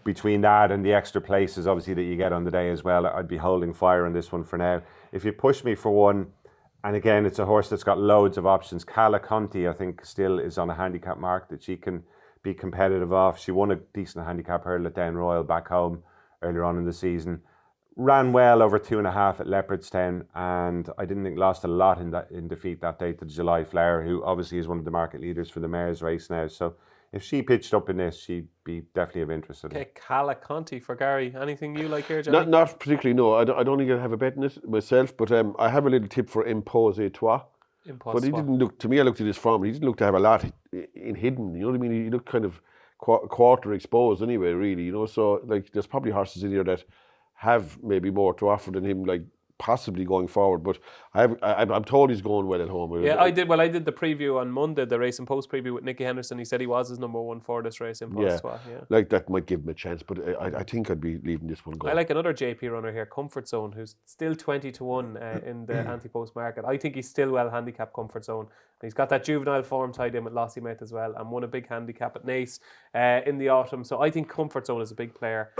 between that and the extra places obviously that you get on the day as well, I'd be holding fire on this one for now. If you push me for one, and again it's a horse that's got loads of options, Cala Conti I think still is on a handicap mark that she can be competitive off. She won a decent handicap hurdle at Down Royal back home earlier on in the season. Ran well over 2.5 at Leopardstown, and I didn't think lost a lot in defeat that day to the July Flower, who obviously is one of the market leaders for the Mares race now. So if she pitched up in this, she'd be definitely of interest. Okay, Cala Conti for Gary. Anything you like here, Johnny? Not particularly, no. I don't think I'd have a bet in it myself, but I have a little tip for Impose Trois. But he didn't look, to me, I looked at his form, he didn't look to have a lot in hidden, you know what I mean? He looked kind of quarter exposed anyway, really, you know. So, like, there's probably horses in here that have maybe more to offer than him, like possibly going forward. But I'm told he's going well at home. Yeah, I did the preview on Monday, the race and post preview with Nicky Henderson. He said he was his number one for this race in post. Yeah, like that might give him a chance, but I think I'd be leaving this one going. I like another JP runner here, Comfort Zone, who's still 20-1 in the anti-post market. I think he's still well handicapped, Comfort Zone. And he's got that juvenile form tied in with Lossiemouth as well, and won a big handicap at Naas in the autumn. So I think Comfort Zone is a big player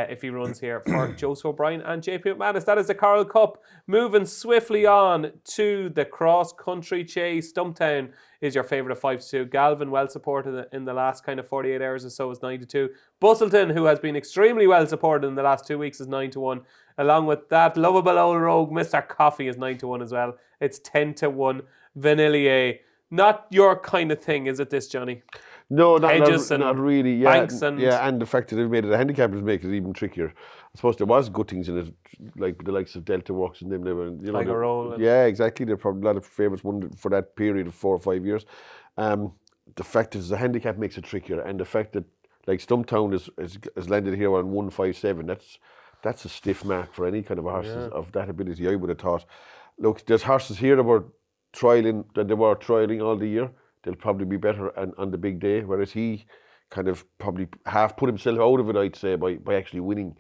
if he runs here for Joseph O'Brien and JP McManus. That is the Coral Cup. Moving swiftly on to the cross-country chase. Stumptown is your favourite of 5-2. Galvin, well supported in the last kind of 48 hours or so, is 9-2. Bustleton, who has been extremely well supported in the last 2 weeks, is 9-1. Along with that, lovable old rogue, Mr. Coffee, is 9-1 as well. It's 10-1. Vanillier. Not your kind of thing, is it this, Johnny? No, not really. Yeah, Banks and the fact that they've made it a handicap has made it even trickier. I suppose there was good things in it, like the likes of Delta Works and them. They were, you know, Tiger Roll. Yeah, exactly. They're probably a lot of favourites won for that period of 4 or 5 years. The fact that it's a handicap makes it trickier, and the fact that like Stumptown has landed here on 157. That's a stiff mark for any kind of a horse of that ability. I would have thought. Look, there's horses here that were trialling all the year. They'll probably be better on the big day, whereas he kind of probably half put himself out of it, I'd say, by actually winning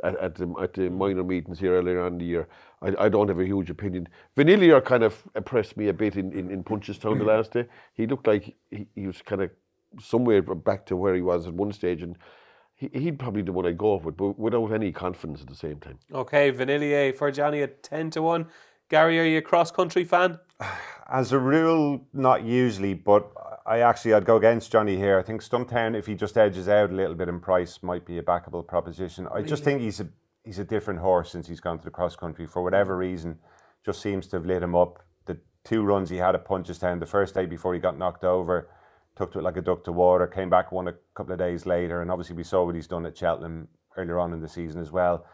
at the minor meetings here earlier on in the year. I don't have a huge opinion. Vanillier kind of impressed me a bit in Punchestown the last day. He looked like he was kind of somewhere back to where he was at one stage, and he'd probably the one I'd go with, but without any confidence at the same time. Okay, Vanillier for Johnny at 10-1. Gary, are you a cross-country fan? As a rule, not usually, but I'd go against Johnny here. I think Stumptown, if he just edges out a little bit in price, might be a backable proposition. I just think he's a different horse since he's gone to the cross-country. For whatever reason, just seems to have lit him up. The 2 runs he had at Punchestown, the first day before he got knocked over, took to it like a duck to water, came back, won a couple of days later, and obviously we saw what he's done at Cheltenham earlier on in the season as well.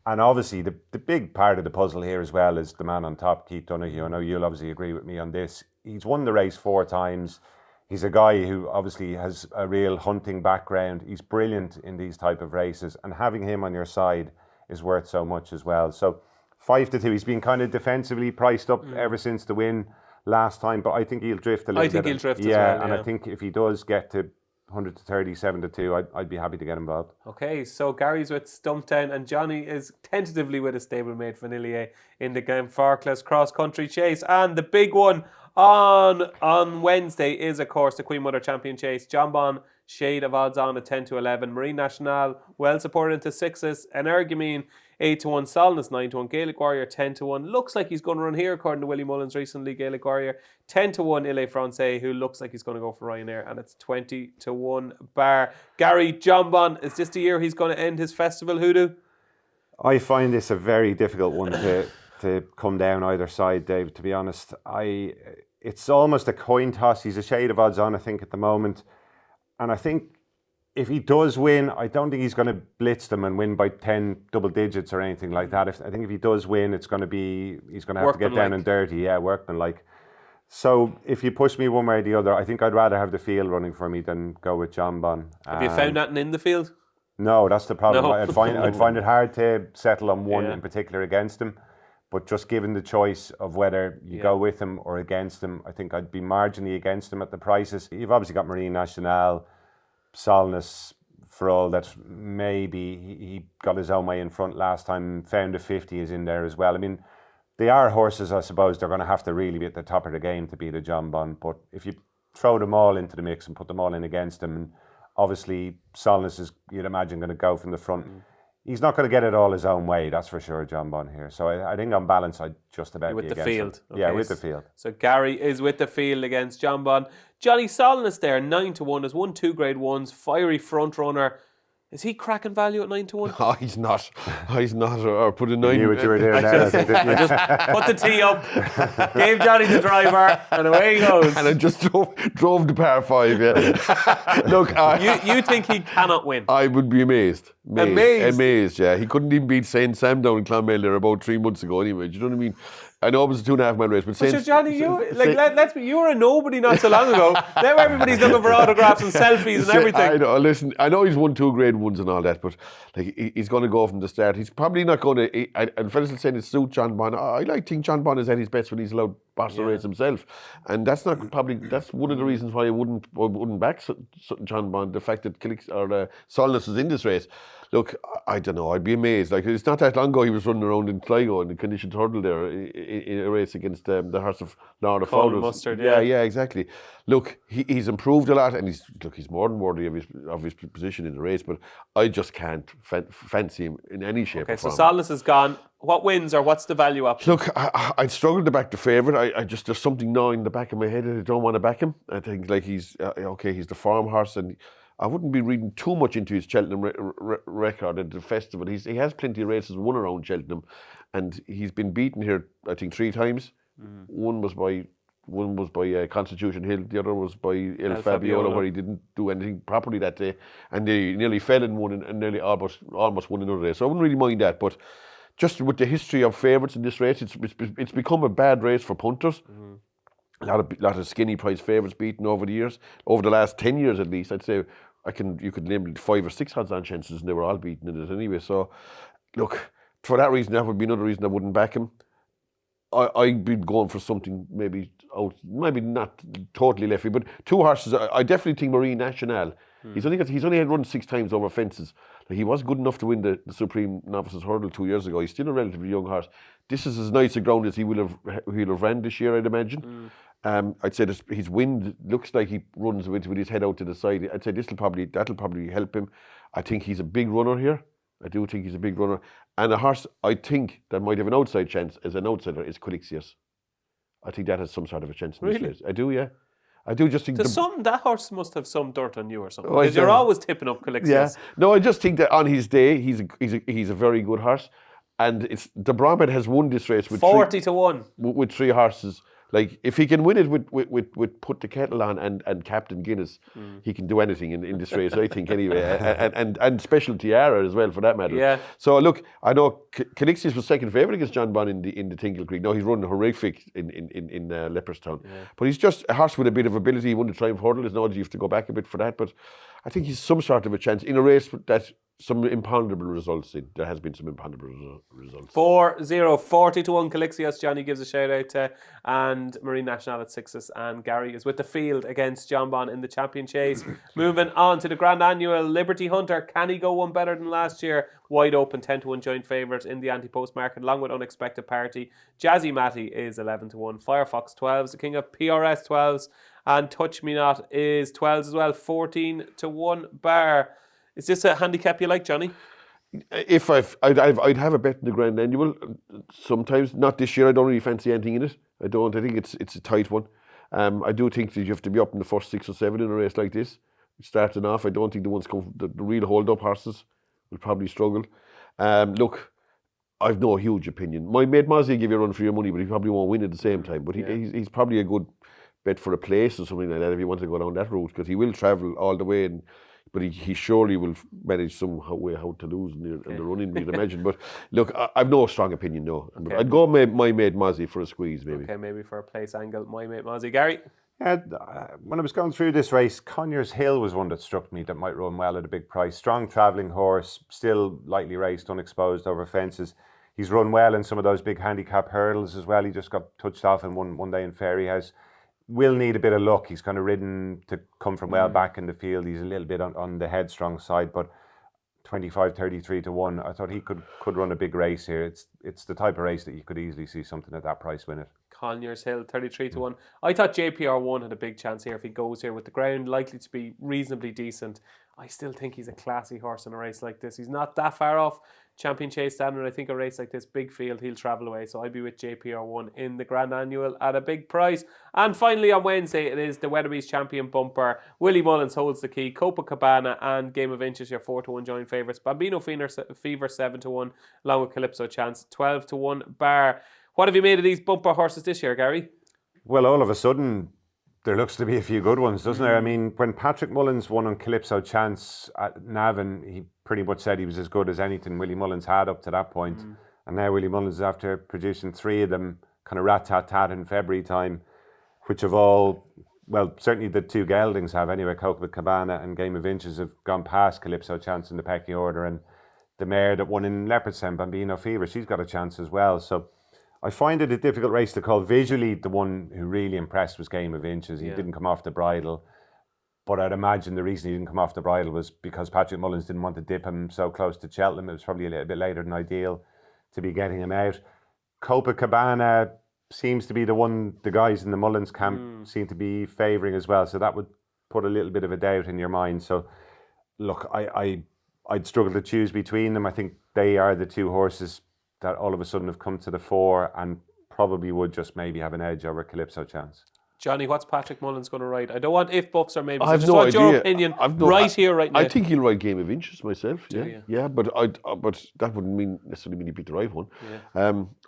And obviously, the big part of the puzzle here as well is the man on top, Keith Donoghue. I know you'll obviously agree with me on this. He's won the race 4 times. He's a guy who obviously has a real hunting background. He's brilliant in these type of races. And having him on your side is worth so much as well. So 5-2. He's been kind of defensively priced up ever since the win last time, but I think he'll drift a little bit. I think he'll drift as yeah, well. And yeah. I think if he does get to 130, 7-2, I'd be happy to get involved. Okay, so Gary's with Stumptown and Johnny is tentatively with his stablemate Vanillier in the Glenfarclas Cross Country Chase. And the big one on Wednesday is, of course, the Queen Mother Champion Chase. John Bon, shade of odds on at 10-11. Marine Nationale, well supported into 6s. Energumene, 8-1. Solness, 9-1. Gaelic Warrior, 10-1. Looks like he's going to run here, according to Willie Mullins recently. Gaelic Warrior, 10-1. Ile Francais, who looks like he's going to go for Ryanair, and it's 20-1 bar. Gary, John Bon, is this the year he's going to end his festival hoodoo? I find this a very difficult one to come down either side, Dave, to be honest. It's almost a coin toss. He's a shade of odds on, I think, at the moment. And I think if he does win, I don't think he's going to blitz them and win by 10 double digits or anything like that. I think if he does win, he's going to have to get down and dirty. Yeah, workmanlike. So if you push me one way or the other, I think I'd rather have the field running for me than go with John Bon. Have you found that in the field? No, that's the problem. No. I'd find it hard to settle on one in particular against him. But just given the choice of whether you go with him or against him, I think I'd be marginally against him at the prices. You've obviously got Marine Nationale, Solness, for all that maybe he got his own way in front last time. Found a 50 is in there as well. I mean, they are horses, I suppose. They're going to have to really be at the top of the game to beat a John Bon. But if you throw them all into the mix and put them all in against him, and obviously Solness is, you'd imagine, going to go from the front. He's not going to get it all his own way, that's for sure, John Bon here. So I think on balance, I'd just about with be the against field. him. Yeah, with the field. So Gary is with the field against John Bon. Johnny Solness there, 9-1, has won 2 Grade 1s, fiery front runner. Is he cracking value at 9-1? Oh, he's not. He's not. Or put a 9. You knew what you were doing there. I just put the tee up, gave Johnny the driver, and away he goes. And I just drove the par 5, yeah. Look, You think he cannot win? I would be amazed. Amazed? Amazed, yeah. He couldn't even beat St. Sam down in Clonmel there about 3 months ago anyway. Do you know what I mean? I know it was a 2.5 mile race, but So Johnny, you were a nobody not so long ago. Now everybody's looking for autographs and selfies and everything. I know. Listen, I know he's won 2 Grade 1s and all that, but like he's going to go from the start. He's probably not going to. And fellas are saying it suit John Bon. I think John Bon is at his best when he's allowed boss the race himself, and that's one of the reasons why I wouldn't back John Bon. The fact that Solness is in this race. Look, I don't know. I'd be amazed. Like, it's not that long ago he was running around in Sligo in the conditioned hurdle there in a race against the horse of Laura Fowler. Mustard, yeah, exactly. Look, he's improved a lot, and he's more than worthy of his position in the race. But I just can't fancy him in any shape. Okay, or so form. Solness is gone. What wins or what's the value option? Look, I'd struggle to back the favourite. There's something gnawing in the back of my head that I don't want to back him. I think like he's he's the farm horse, and I wouldn't be reading too much into his Cheltenham record at the festival. He has plenty of races won around Cheltenham, and he's been beaten here, I think, 3 times. One was by Constitution Hill, the other was by El Fabiola, where he didn't do anything properly that day, and he nearly fell in one and nearly almost won another day. So I wouldn't really mind that, but just with the history of favourites in this race, it's become a bad race for punters. A lot of skinny price favourites beaten over the years, over the last 10 years at least. I'd say you could name 5 or 6 odds on chances, and they were all beaten in it anyway. So, look, for that reason, that would be another reason I wouldn't back him. I'd be going for something maybe not totally lefty, but 2 horses. I definitely think Marine Nationale. He's only had run 6 times over fences. He was good enough to win the Supreme Novices Hurdle 2 years ago. He's still a relatively young horse. This is as nice a ground as he'll have ran this year, I'd imagine. I'd say his wind looks like he runs with his head out to the side. I'd say that'll probably help him. I think he's a big runner here. I do think he's a big runner. And a horse I think that might have an outside chance as an outsider is Colixius. I think that has some sort of a chance in this race. I do, yeah. I do just think that horse must have some dirt on you or something. Because you're always tipping up Colixius. Yeah. No, I just think that on his day he's a very good horse. And it's the Bromhead has won this race with 40-1 with 3 horses. Like, if he can win it with Put the Kettle On and Captain Guinness, he can do anything in this race, I think, anyway. and Special Tiara as well, for that matter. Yeah. So, look, I know Calixius was second favourite against John Bon in the Tingle Creek. Now, he's running horrific in Leopardstown. Yeah. But he's just a horse with a bit of ability. He won the Triumph Hurdle. There's no you have to go back a bit for that. But I think he's some sort of a chance in a race that some imponderable results in. There has been some imponderable results. 4-0, 40-1 Calixios, Johnny gives a shout out to, and Marine National at 6s, and Gary is with the field against John Bon in the champion chase. Moving on to the Grand Annual, Liberty Hunter, can he go one better than last year? Wide open, 10-1 joint favourite in the ante-post market, along with Unexpected Party. Jazzy Matty is 11-1, Firefox 12s, the king of PRS 12s, and Touch Me Not is 12s as well, 14-1 bar. Is this a handicap you like, Johnny? If I'd have a bet in the Grand Annual. Sometimes, not this year. I don't really fancy anything in it. I don't. I think it's a tight one. I do think that you have to be up in the first 6 or 7 in a race like this. Starting off, I don't think the real hold-up horses will probably struggle. Look, I've no huge opinion. My mate Mozzie will give you a run for your money, but he probably won't win at the same time. But he's probably a good bet for a place or something like that if you want to go down that route, because he will travel all the way but he surely will manage somehow way how to lose in the running, you'd imagine. But look, I've no strong opinion, no. Okay. I'd go my mate Mozzie for a squeeze, maybe. Okay, maybe for a place angle, my mate Mozzie. Gary? When I was going through this race, Conyers Hill was one that struck me that might run well at a big price. Strong travelling horse, still lightly raced, unexposed over fences. He's run well in some of those big handicap hurdles as well. He just got touched off in one day in Fairyhouse. Will need a bit of luck. He's kind of ridden to come from well back in the field. He's a little bit on the headstrong side, but 25-33-1. I thought he could run a big race here. It's the type of race that you could easily see something at that price win it. Conyers Hill, 33-1. I thought JPR1 had a big chance here if he goes here with the ground likely to be reasonably decent. I still think he's a classy horse in a race like this. He's not that far off Champion Chase standard. I think a race like this, big field, he'll travel away. So I'd be with JPR1 in the Grand Annual at a big price. And finally on Wednesday, it is the Weatherby's Champion Bumper. Willie Mullins holds the key. Copacabana and Game of Inches, your 4-1 joint favourites. Bambino Fever 7-1, along with Calypso Chance, 12-1 bar. What have you made of these bumper horses this year, Gary? Well, all of a sudden, there looks to be a few good ones, doesn't there? I mean, when Patrick Mullins won on Calypso Chance at Navan, he pretty much said he was as good as anything Willie Mullins had up to that point. And now Willie Mullins is after producing 3 of them, kind of rat-tat-tat in February time, which have all, well, certainly the 2 geldings have anyway. Copacabana and Game of Inches have gone past Calypso Chance in the pecking order, and the mare that won in Leopardstown, Bambino Fever, she's got a chance as well. So I find it a difficult race to call. Visually, the one who really impressed was Game of Inches. He didn't come off the bridle. But I'd imagine the reason he didn't come off the bridle was because Patrick Mullins didn't want to dip him so close to Cheltenham. It was probably a little bit later than ideal to be getting him out. Copacabana seems to be the one the guys in the Mullins camp seem to be favouring as well. So that would put a little bit of a doubt in your mind. So, look, I'd struggle to choose between them. I think they are the 2 horses that all of a sudden have come to the fore and probably would just maybe have an edge over Calypso Chance. Johnny, what's Patrick Mullins going to ride? I don't want if buffs or maybe. I have just no want idea. your opinion here, right now. I think he'll ride Game of Inches myself. You? Yeah, but that wouldn't necessarily mean he picked the right one.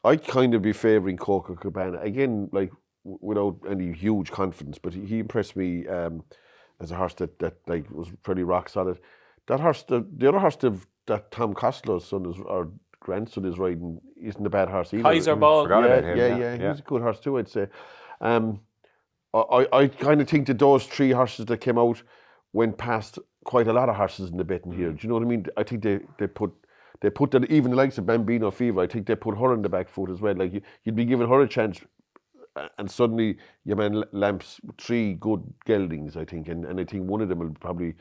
I'd kind of be favouring Copacabana again, like without any huge confidence. But he impressed me as a horse that like was pretty rock solid. That horse, the other horse that Tom Costello's son or grandson is riding, isn't a bad horse either. Kaiser Ball. Forgot about him. Yeah, he's a good horse too, I'd say. I kind of think that those 3 horses that came out went past quite a lot of horses in the betting here. Do you know what I mean? I think they put that, even the likes of Bambino Fever, I think they put her on the back foot as well. Like you'd be giving her a chance, and suddenly your man lamps 3 good geldings, I think, and I think one of them will probably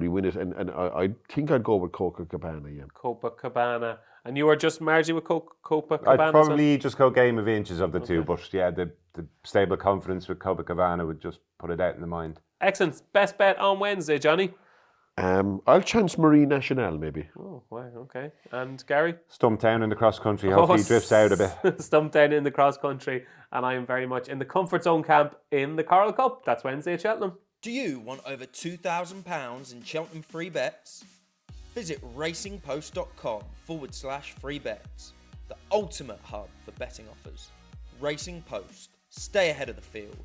win it. And I think I'd go with Copacabana. Yeah, Copacabana. And you were just margin with Copacabana? I'd probably just go Game of Inches of the 2, but yeah, the stable confidence with Copacabana would just put it out in the mind. Excellent. Best bet on Wednesday, Johnny? I'll chance Marine National maybe. Oh, wow, okay. And Gary? Stumptown in the cross country. Hopefully he drifts out a bit. Stumptown in the cross country. And I am very much in the comfort zone camp in the Coral Cup. That's Wednesday at Cheltenham. Do you want over £2,000 in Cheltenham free bets? Visit racingpost.com/free bets, the ultimate hub for betting offers. Racing Post. Stay ahead of the field.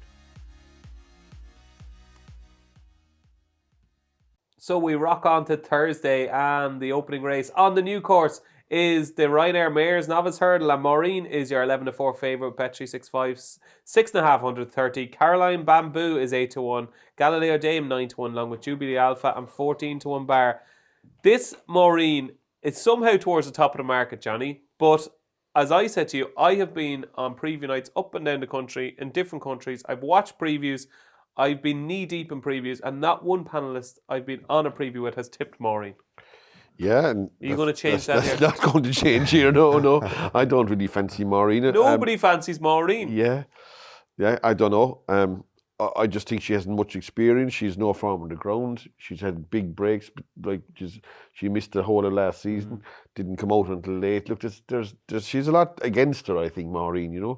So we rock on to Thursday, and the opening race on the new course is the Ryanair Mares Novice Hurdle, and Maureen is your 11-4 favourite with Bet365, 6,530. Caroline Bamboo is 8-1. Galileo Dame 9-1, along with Jubilee Alpha, and 14-1 bar. This Maureen, it's somehow towards the top of the market, Johnny. But as I said to you, I have been on preview nights up and down the country in different countries. I've watched previews. I've been knee deep in previews, and not one panelist I've been on a preview with has tipped Maureen. Yeah, and Are you going to change that here? That's not going to change here. No. I don't really fancy Maureen. Nobody fancies Maureen. Yeah, I don't know. I just think she hasn't much experience. She's no firm on the ground. She's had big breaks, like she missed the whole of last season. Didn't come out until late. Look, there's she's a lot against her, I think, Maureen.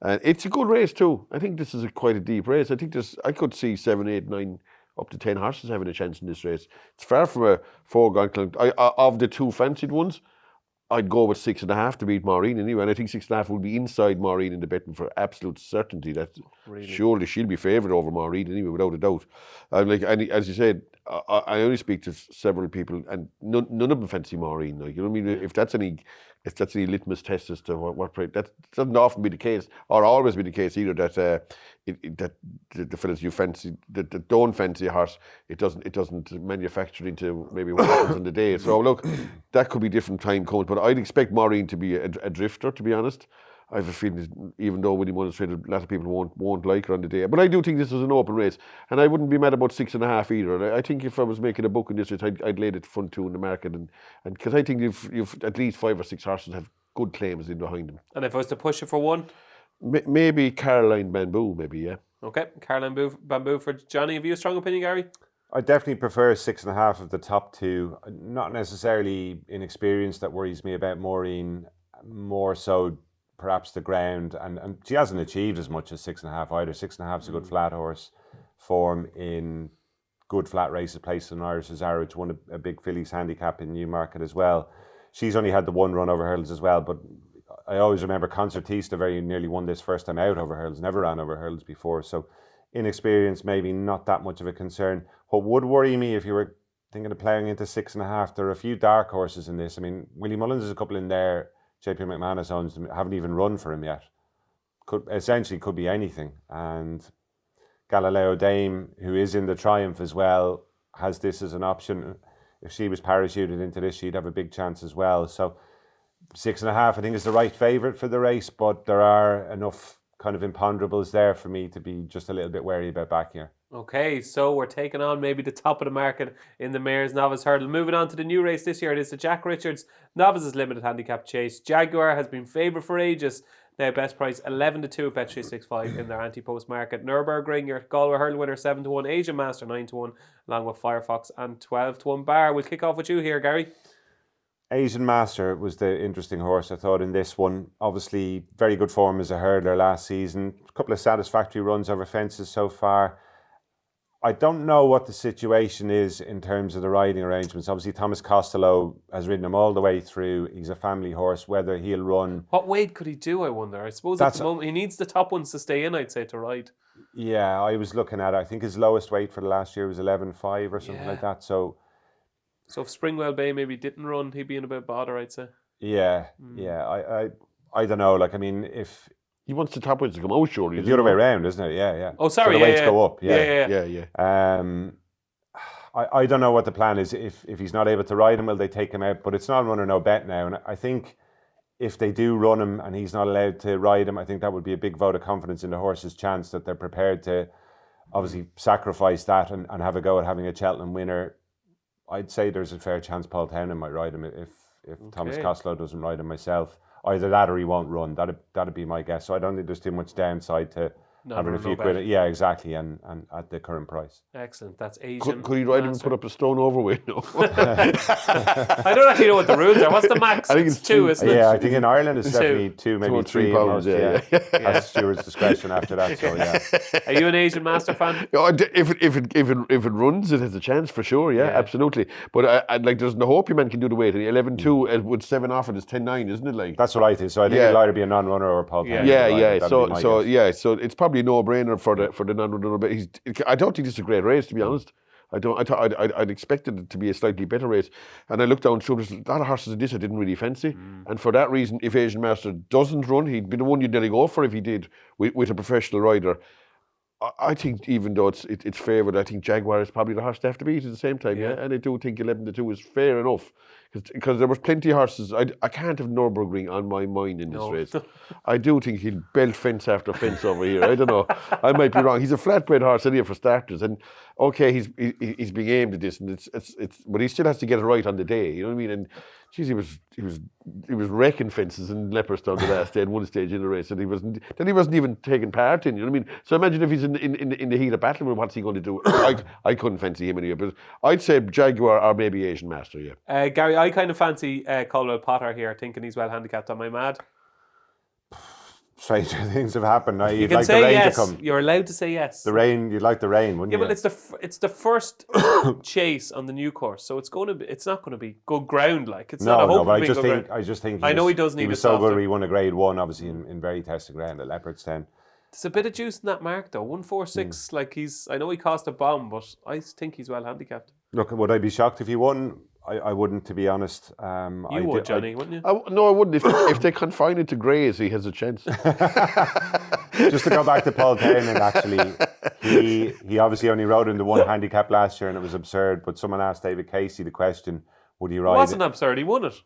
And it's a good race too. I think this is quite a deep race. I think I could see 7, 8, 9, up to 10 horses having a chance in this race. It's far from a foregone conclusion. Of the two fancied ones, I'd go with 6.5 to beat Maureen anyway, and I think 6.5 will be inside Maureen in the betting for absolute certainty. That really? Surely she'll be favoured over Maureen anyway, without a doubt. And as you said, I only speak to several people, and none of them fancy Maureen. Like, you know what I mean? If that's any litmus test as to what that doesn't often be the case, or always be the case either. That the fellas you fancy that don't fancy a horse, it doesn't manufacture into maybe what happens on the day. So look, that could be different time codes, but I'd expect Maureen to be a drifter, to be honest. I have a feeling, even though William Mullins said a lot of people won't like her on the day, but I do think this is an open race, and I wouldn't be mad about 6.5 either. I think if I was making a book in this race, I'd lay it front two in the market, and because I think you've at least 5 or 6 horses have good claims in behind them. And if I was to push it for one, maybe Caroline Bamboo, maybe, yeah. Okay, Caroline Bamboo for Johnny. Have you a strong opinion, Gary? I definitely prefer 6.5 of the top two. Not necessarily inexperience that worries me about Maureen, more so perhaps the ground, and she hasn't achieved as much as 6.5 either. 6.5 is a good flat horse form in good flat races, placed in Irish Azaro, which won a big fillies handicap in Newmarket as well. She's only had the one run over hurdles as well, but I always remember Concertista very nearly won this first time out over hurdles, never ran over hurdles before, so inexperience maybe not that much of a concern. What would worry me if you were thinking of playing into 6.5, there are a few dark horses in this. I mean, Willie Mullins has a couple in there. JP McManus owns them, haven't even run for him yet. Could be anything. And Galileo Dame, who is in the Triumph as well, has this as an option. If she was parachuted into this, she'd have a big chance as well. So 6.5, I think, is the right favourite for the race, but there are enough kind of imponderables there for me to be just a little bit wary about back here. Okay, so we're taking on maybe the top of the market in the Mares Novice Hurdle. Moving on to the new race this year, it is the Jack Richards Novices Limited Handicap Chase. Jaguar has been favourite for ages. Now best price 11-2 at Bet365 in their ante-post market. Nürburgring, your Galway Hurdle winner 7-1, Asian Master 9-1, along with Firefox and 12-1 Bar. We'll kick off with you here, Gary. Asian Master was the interesting horse, I thought, in this one. Obviously, very good form as a hurdler last season. A couple of satisfactory runs over fences so far. I don't know what the situation is in terms of the riding arrangements. Obviously, Thomas Costello has ridden him all the way through. He's a family horse. Whether he'll run... What weight could he do, I wonder? I suppose at the moment he needs the top ones to stay in, I'd say, to ride. Yeah, I was looking at it. I think his lowest weight for the last year was 11.5 or something like that. So if Springwell Bay maybe didn't run, he'd be in a bit of bother, I'd say. Yeah. I don't know. Like, I mean, if... He wants the top weights to come out, surely. It's the other way around, isn't it? Yeah. Oh, sorry, so the weights go up. Yeah. I don't know what the plan is. If he's not able to ride him, will they take him out? But it's not run or no bet now. And I think if they do run him and he's not allowed to ride him, I think that would be a big vote of confidence in the horse's chance that they're prepared to obviously sacrifice that and have a go at having a Cheltenham winner. I'd say there's a fair chance Paul Townend might ride him if Thomas Costello doesn't ride him myself. Either that or he won't run. That'd be my guess. So I don't think there's too much downside to having a few quid. Yeah, exactly, and at the current price. Excellent. That's Asian. Could he ride him and put up a stone overweight? No. I don't actually know what the rules are. What's the max? I think it's 2, isn't it? Yeah, I think in Ireland it's definitely 2, maybe 3 pounds. Yeah. That's steward's discretion after that. So yeah. Are you an Asian Master fan? If it runs, it has a chance for sure. Yeah. Absolutely. But I'd like, there's no hope your man can do the weight. 11-2 with 7 off it is 10-9, isn't it? Like that's what I think. So I think it'll either be a non-runner or Paul Townend. Yeah. So it's probably a no-brainer for the non-runner. But I don't think this is a great race, to be honest. I'd expected it to be a slightly better race. And I looked down through, there's a lot of horses in this I didn't really fancy. And for that reason, if Asian Master doesn't run, he'd be the one you'd nearly go for if he did with a professional rider. I think even though it's favoured, I think Jaguar is probably the horse to have to beat at the same time, yeah. And I do think 11-2 is fair enough because there was plenty of horses. I can't have Nürburgring on my mind in this race. I do think he'll belt fence after fence over here. I don't know. I might be wrong. He's a flatbreed horse anyway for starters, and okay, he's being aimed at this, and it's but he still has to get it right on the day. You know what I mean? And geez, he was wrecking fences in Leopardstown the last day at one stage in the race, and he wasn't even taking part in. You know what I mean? So imagine if he's in the heat of battle, what's he going to do? I couldn't fancy him anyway, but I'd say Jaguar or maybe Asian Master. Yeah. Gary, I kind of fancy Colwell Potter here, thinking he's well handicapped. Am I mad? Stranger things have happened. Now, You you'd can like say the rain yes. to come. You're allowed to say yes. The rain, you'd like the rain, wouldn't Yeah, you? but it's the first chase on the new course, so it's not going to be good ground. Like it's not a hope. But of being good I just think I know he does need he a was so good. softer. He won a Grade 1, obviously in very tested ground at Leopardstown. There's a bit of juice in that mark though. 146. Like I know he cost a bomb, but I think he's well handicapped. Look, would I be shocked if he won? I wouldn't, to be honest. You would, Johnny, wouldn't you? No, I wouldn't. If they confine it to greys, he has a chance. Just to go back to Paul Townend, actually, he obviously only rode in the one handicap last year, and it was absurd. But someone asked David Casey the question: would he ride? It wasn't absurd. He won it.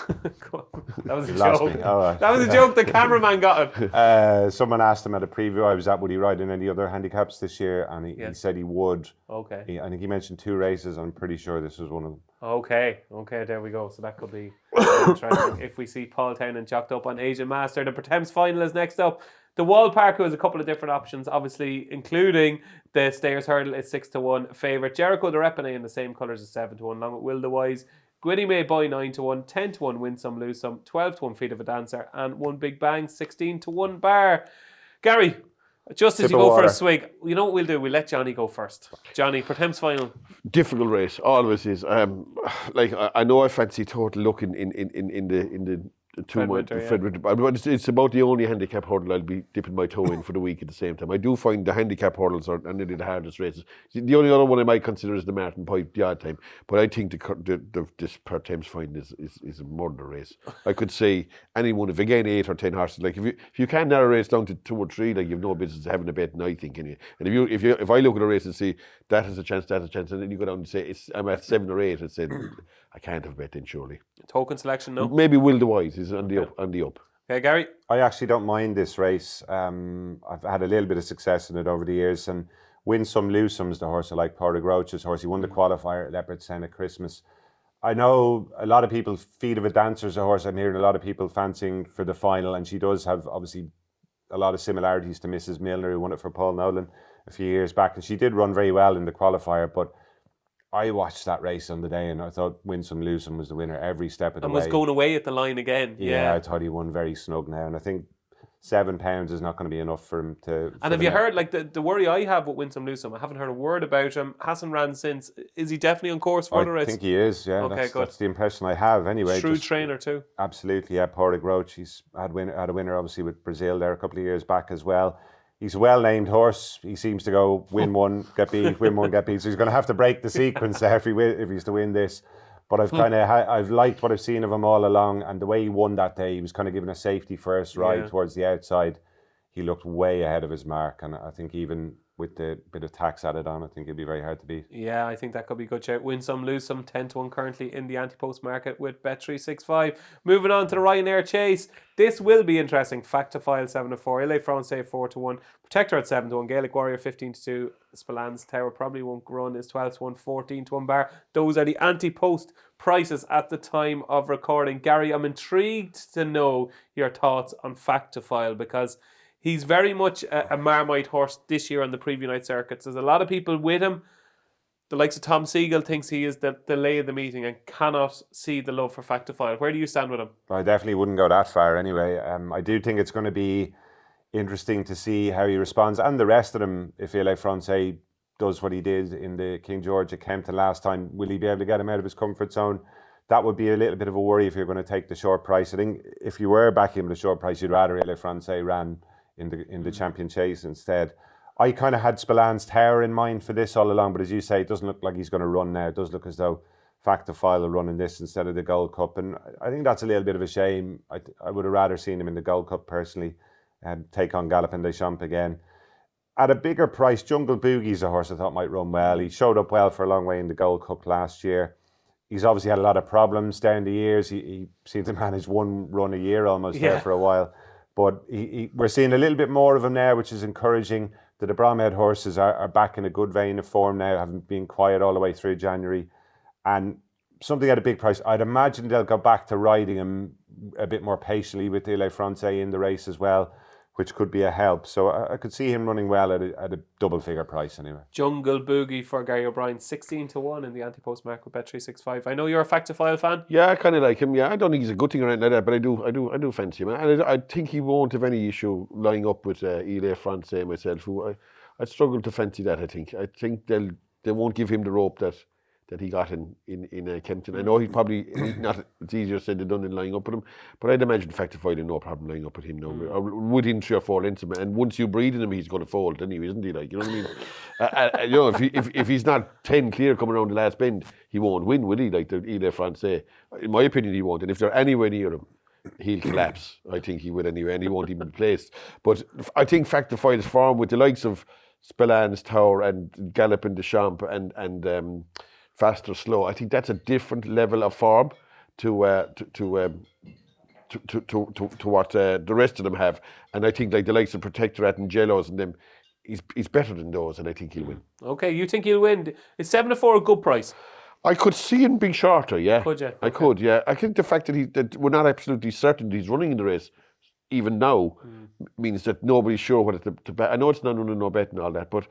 That was a Lost joke. me. All right. That was a joke. The cameraman got it. Someone asked him at a preview I was at, would he ride in any other handicaps this year? And he said he would. Okay. I think he mentioned 2 races. I'm pretty sure this was one of them. Okay, there we go. So that could be interesting if we see Paul Townend chalked up on Asian Master. The Pertemps final is next up. The Wall Park has a couple of different options, obviously, including the Stayers Hurdle is 6-1 favourite. Jericho de Repine in the same colours is 7-1, along with Will the Wise. Gwynny May Boy 9-1, 10-1 Win Some Lose Some, 12-1 Feet of a Dancer, and One Big Bang 16-1 Bar. Gary, just as you go for a swig, you know what we'll do? We'll let Johnny go first. Johnny, Pertemps final. Difficult race, always is. I know I fancy Total Look in the Fred Winter, but it's about the only handicap hurdle I'll be dipping my toe in for the week at the same time. I do find the handicap hurdles are nearly the hardest races. The only other one I might consider is the Martin Pipe, the odd time. But I think this Pertemps final is a murder race. I could say anyone, if again 8 or 10 horses, like if you can't narrow a race down to 2 or 3, like you've no business having a bet, and I think, and if I look at a race and see that has a chance, and then you go down and say I'm at 7 or 8, and say I can't have a bet then surely. Token selection, no? Maybe Will the Wise is on the up. Okay, Gary? I actually don't mind this race. I've had a little bit of success in it over the years, and Win Some Lose Some's the horse I like, Porter Grouch's horse. He won the qualifier at Leopardstown at Christmas. I know a lot of people, Feet of a Dancer's a horse I'm hearing a lot of people fancying for the final, and she does have obviously a lot of similarities to Mrs. Milner, who won it for Paul Nolan a few years back, and she did run very well in the qualifier, but I watched that race on the day and I thought Win Some Lose Some was the winner every step of the way. And was going away at the line again. Yeah, I thought he won very snug now, and I think £7 is not going to be enough for him to... And have you heard, like, the worry I have with Win Some Lose Some, I haven't heard a word about him, hasn't ran since. Is he definitely on course for the race? I think he is, yeah. Okay, good. That's the impression I have anyway. Shrewd trainer too. Absolutely, yeah. Porter Grouch, he's had a winner obviously with Brazil there a couple of years back as well. He's a well-named horse. He seems to go win one, get beat, win one, get beat. So he's going to have to break the sequence there if he's to win this. But I've liked what I've seen of him all along, and the way he won that day, he was kind of given a safety first ride towards the outside. He looked way ahead of his mark, and I think even with the bit of tax added on, I think it'd be very hard to beat. Yeah, I think that could be a good shout. Win Some Lose Some, 10-1 currently in the ante-post market with Bet365. Moving on to the Ryanair Chase. This will be interesting. Factifile 7-4, LA Francais 4-1, Protector at 7-1, Gaelic Warrior 15-2, Spillans Tower probably won't run, is 12-1, 14-1 Bar. Those are the ante-post prices at the time of recording. Gary, I'm intrigued to know your thoughts on Factifile, because he's very much a Marmite horse this year on the preview night circuits. There's a lot of people with him. The likes of Tom Siegel thinks he is the lay of the meeting and cannot see the love for Factifile. Where do you stand with him? I definitely wouldn't go that far anyway. I do think it's going to be interesting to see how he responds, and the rest of them, if LA Francais does what he did in the King George at Kempton last time. Will he be able to get him out of his comfort zone? That would be a little bit of a worry if you're going to take the short price. I think if you were backing him at a short price, you'd rather LA Francais ran in the Champion Chase instead. I kind of had Spillans Tower in mind for this all along, but as you say, it doesn't look like he's going to run now. It does look as though Factifile will run in this instead of the Gold Cup, and I think that's a little bit of a shame. I would have rather seen him in the Gold Cup personally, and take on Galopin Des Champs again. at a bigger price, Jungle Boogie's a horse I thought might run well. He showed up well for a long way in the Gold Cup last year. He's obviously had a lot of problems down the years. He seemed to manage one run a year almost there for a while. But we're seeing a little bit more of him now, which is encouraging. The Bromhead horses are back in a good vein of form now, haven't been quiet all the way through January. And something at a big price, I'd imagine they'll go back to riding him a bit more patiently with Ile Francais in the race as well, which could be a help. So I could see him running well at a double-figure price anyway. Jungle Boogie for Gary O'Brien, 16-1 in the ante-post mark with Bet365. I know you're a Factophile fan. Yeah, I kind of like him. Yeah, I don't think he's a good thing or anything like that, but I do fancy him. And I think he won't have any issue lining up with Ile Francais myself, who I struggle to fancy that. I think they won't give him the rope that he got in Kempton. I know he's probably not. It's easier said than done in lining up with him, but I'd imagine Factophile had no problem lining up with him now. Within 3 or 4 lengths of him, and once you breed in him, he's going to fold, anyway, isn't he? Like, you know what I mean? If he's not 10 clear coming around the last bend, he won't win, will he? Like the Ile Francais, in my opinion, he won't. And if they're anywhere near him, he'll collapse. I think he will anyway, and he won't even be placed. But I think Factophile's form with the likes of Spillan's Tower and Gallop and Deschamps and Faster Slow, I think that's a different level of form to what the rest of them have. And I think like the likes of Protectorate and Jellos and them, he's better than those, and I think he'll win. Okay, you think he'll win? Is 7-4 a good price? I could see him being shorter, yeah. Could you? I could, yeah. I think the fact that we're not absolutely certain that he's running in the race, even now, means that nobody's sure whether to bet. I know it's not running no bet and all that, but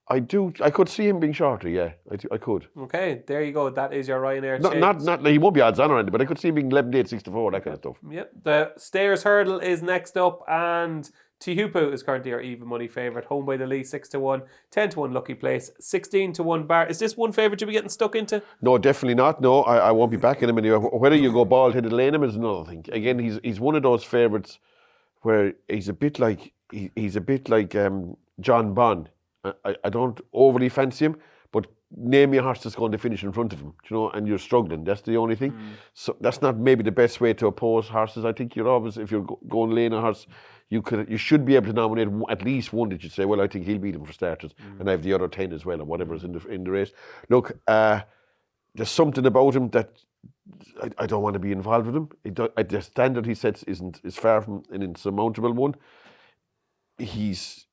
I could see him being shorter, yeah. I could. Okay, there you go. That is your Ryanair. Not he won't be odds on or anything, but I could see him being 11-8, 6-4, that kind of stuff. Yep. The Stayers Hurdle is next up, and Tihupu is currently our even money favourite. Home by the Lee, 6-1, 10-1 lucky place, 16-1 bar. Is this one favourite you'll be getting stuck into? No, definitely not. No, I won't be backing him anyway. Whether you go bald-headed lane him is another thing. Again, he's one of those favourites where he's a bit like John Bond. I don't overly fancy him, but name me a horse that's going to finish in front of him, and you're struggling. That's the only thing. So that's not maybe the best way to oppose horses. I think you're always, if you're going lane a horse, you should be able to nominate at least one that you say, well, I think he'll beat him for starters, and I have the other 10 as well, or whatever's in the race. Look, there's something about him that I don't want to be involved with him. The standard he sets is far from an insurmountable one. He's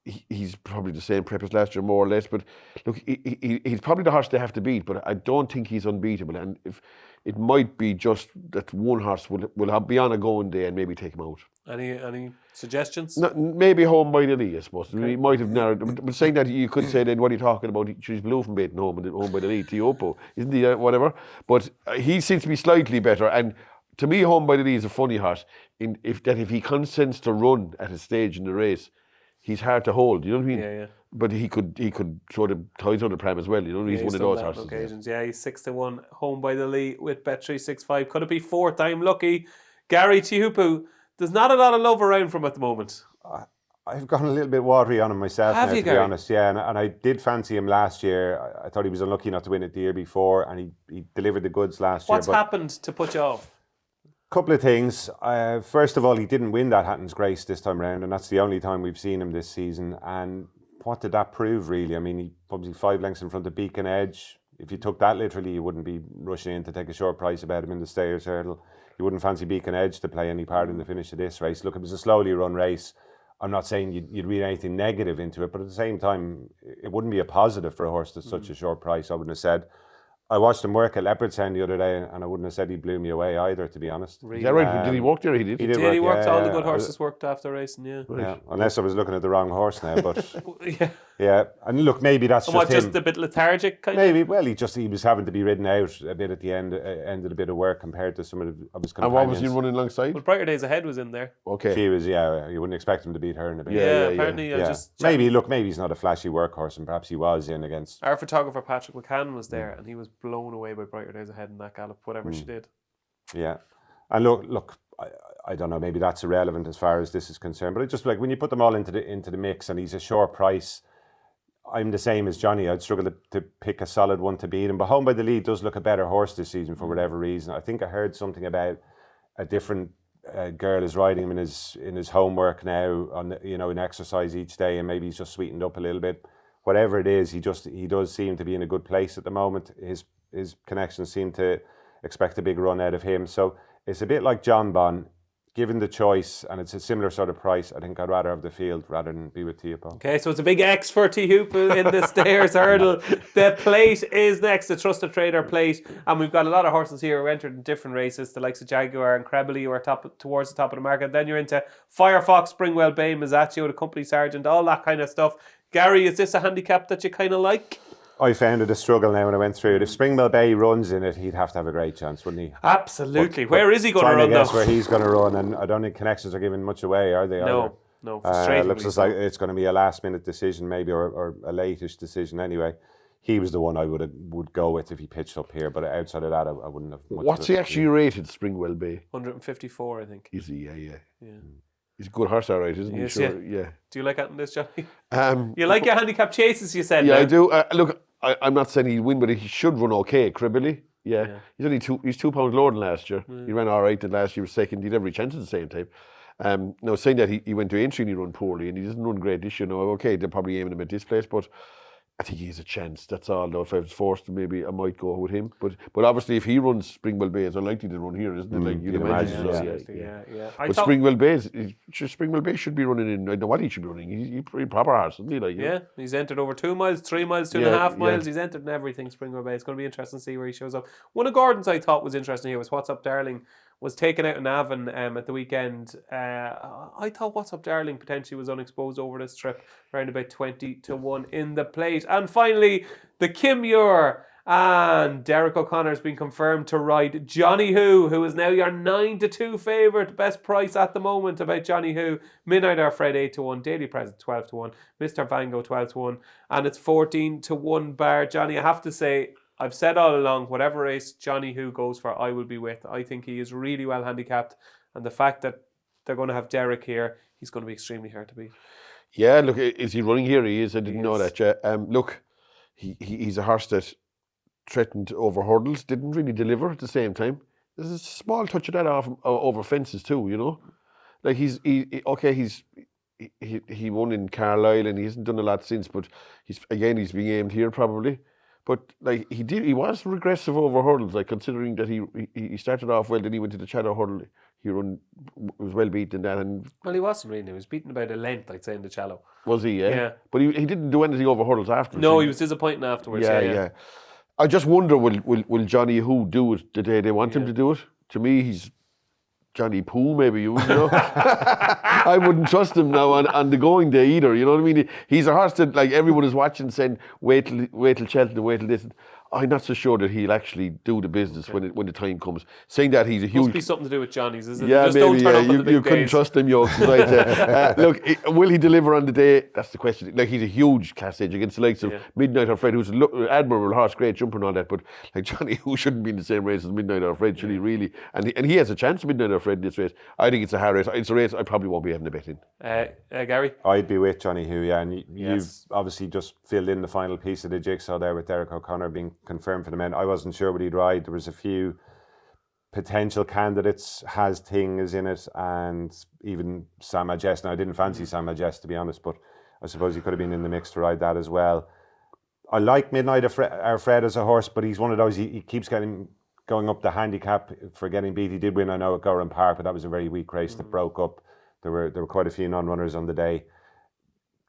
probably the same prep as last year, more or less. But look, he's probably the horse they have to beat. But I don't think he's unbeatable. And if it might be just that one horse will be on a going day and maybe take him out. Any suggestions? No, maybe Home by the Lee, I suppose. Okay. He might have narrowed. But saying that, you could say then, what are you talking about? She's blue from baiting Home by the Lee, Tiopo, isn't he? Whatever. But he seems to be slightly better. And to me, Home by the Lee is a funny horse. If he consents to run at a stage in the race, he's hard to hold, you know what I mean? Yeah. But he could throw the toys on the pram as well, you know. He's one of those horses. Occasions. Yeah, he's 6-1, Home by the Lee with Bet365. Could it be 4th time lucky? Gary Tihupu, there's not a lot of love around from at the moment. I've gone a little bit watery on him myself Have now, you, to be honest. Yeah, and I did fancy him last year. I thought he was unlucky not to win it the year before, and he delivered the goods last year. What's happened to put you off? Couple of things. First of all, he didn't win that Hatton's Grace this time round, and that's the only time we've seen him this season. And what did that prove, really? I mean, he probably 5 lengths in front of Beacon Edge. If you took that literally, you wouldn't be rushing in to take a short price about him in the Stayers Hurdle. You wouldn't fancy Beacon Edge to play any part in the finish of this race. Look, it was a slowly run race. I'm not saying you'd read anything negative into it, but at the same time, it wouldn't be a positive for a horse that's such a short price, I wouldn't have said. I watched him work at Leopardstown the other day, and I wouldn't have said he blew me away either, to be honest. Is that right? Did he walk there? He did. He worked. All the good horses worked after racing, yeah. Yeah, unless I was looking at the wrong horse now, but yeah. Yeah, and look, maybe that's just him. Just a bit lethargic, kind maybe, of? well, he was having to be ridden out a bit at the end of a bit of work compared to some of his companions. And what was he running alongside? Well, Brighter Days Ahead was in there. Okay. She was, you wouldn't expect him to beat her in a bit. Yeah, apparently. Yeah. Maybe he's not a flashy workhorse, and perhaps he was in against... Our photographer, Patrick McCann, was there, and he was blown away by Brighter Days Ahead in that gallop, whatever she did. Yeah. And look, I don't know, maybe that's irrelevant as far as this is concerned, but it's just like when you put them all into the mix and he's a short price, I'm the same as Johnny. I'd struggle to pick a solid one to beat him. But Home by the Lead does look a better horse this season for whatever reason. I think I heard something about a different girl is riding him in his homework now on in exercise each day, and maybe he's just sweetened up a little bit. Whatever it is, he does seem to be in a good place at the moment. His connections seem to expect a big run out of him. So it's a bit like John Bon. Given the choice, and it's a similar sort of price, I think I'd rather have the field rather than be with Tia. Okay, so it's a big X for Teahupoo in the Stairs hurdle. The plate is next, the Trusted Trader plate, and we've got a lot of horses here who entered in different races, the likes of Jaguar and Crebbley who are towards the top of the market. Then you're into Firefox, Springwell Bay, Mazzaccio, the Company Sergeant, all that kind of stuff. Gary, is this a handicap that you kind of like? I found it a struggle now when I went through it. If Springwell Bay runs in it, he'd have to have a great chance, wouldn't he? Absolutely. Where is he going to run, though? Trying to guess though? where he's going to run, and I don't think connections are giving much away, are they? No, It looks like it's going to be a last-minute decision, maybe, or a late-ish decision anyway. He was the one I would go with if he pitched up here, but outside of that, I wouldn't have much. What's he actually rated, Springwell Bay? 154, I think. Is he? Yeah. He's a good horse, all right, isn't he? Yes, Sure. Yeah. Do you like it in this, Johnny? Um, You like your handicap chases, you said. Yeah, now. I do. Look, I'm not saying he'd win, but he should run okay. Crebbley, yeah. He's 2 pounds lower than last year. He ran all right, and last year was second. He'd every chance at the same time. Now, saying that, he went to Aintree and he run poorly, and he doesn't run great this year. Now, okay, they're probably aiming him at this place, but I think he has a chance. That's all. Though, if I was forced, maybe I might go with him. But obviously, if he runs Springwell Bay, it's unlikely to run here, isn't it? Like you'd imagine. Yeah. But Springwell Bay should be running in. I don't know what he should be running. He's pretty proper horse, isn't he? Like, Yeah, he's entered over 2 miles, 3 miles, 2.5 miles. He's entered in everything, Springwell Bay. It's going to be interesting to see where he shows up. One of Gordon's I thought was interesting here was What's Up Darling was taken out in Avon at the weekend. I thought What's Up Darling potentially was unexposed over this trip, around about 20-1 in the plate. And finally, the Kim Muir and Derek O'Connor's been confirmed to ride Johnny who is now your 9-2 favourite. Best price at the moment about Johnny Who. Midnight Hour Fred 8-1, Daily Present 12-1, Mr. Vango 12-1, and it's 14-1 bar. Johnny, I have to say, I've said all along, whatever race Johnny Who goes for, I will be with. I think he is really well handicapped, and the fact that they're going to have Derek here, he's going to be extremely hard to beat. Yeah, look, is he running here? He is. I didn't know that. Yeah. Look, he's a horse that threatened over hurdles, didn't really deliver at the same time. There's a small touch of that over fences too, Like he won in Carlisle and he hasn't done a lot since, but he's being aimed here probably. But like he was regressive over hurdles, like considering that he started off well, then he went to the Shadow hurdle. He was well beaten in that, and Well, he wasn't really. He was beaten about a length, I'd say, in the Shallow. was he? Yeah. Yeah. But he didn't do anything over hurdles afterwards. No, he was disappointing afterwards. Yeah. I just wonder, will Johnny Who do it the day they want him to do it? To me, he's Johnny Pooh, maybe, I wouldn't trust him now on the going day either, you know what I mean? He's a horse that, like, everyone is watching saying, wait till Cheltenham, wait till this. I'm not so sure that he'll actually do the business when the time comes. Saying that he's a huge... Must be something to do with Johnny's, isn't it? Yeah, Just maybe, don't turn up on the big you couldn't days. trust him, right? Look, will he deliver on the day? That's the question. Like, he's a huge class edge against the likes of Midnight Hour Fred, who's an admirable horse, great jumper and all that, but like Johnny, who shouldn't be in the same race as Midnight Hour Fred, should he really? And he has a chance, Midnight Hour Fred, in this race. I think it's a hard race. It's a race I probably won't be having a bet in. Gary? I'd be with Johnny Who, yeah, and you've Yes. obviously just filled in the final piece of the jigsaw there with Derek O'Connor being confirmed for the men. I wasn't sure what he'd ride. There was a few potential candidates. Has Ting is in it, and even Sam Majest. Now, I didn't fancy Sam Majest, to be honest, but I suppose he could have been in the mix to ride that as well. I like Midnight Hour Fred as a horse, but he's one of those, he keeps going up the handicap for getting beat. He did win, I know, at Gowran Park, but that was a very weak race that broke up. There were quite a few non-runners on the day.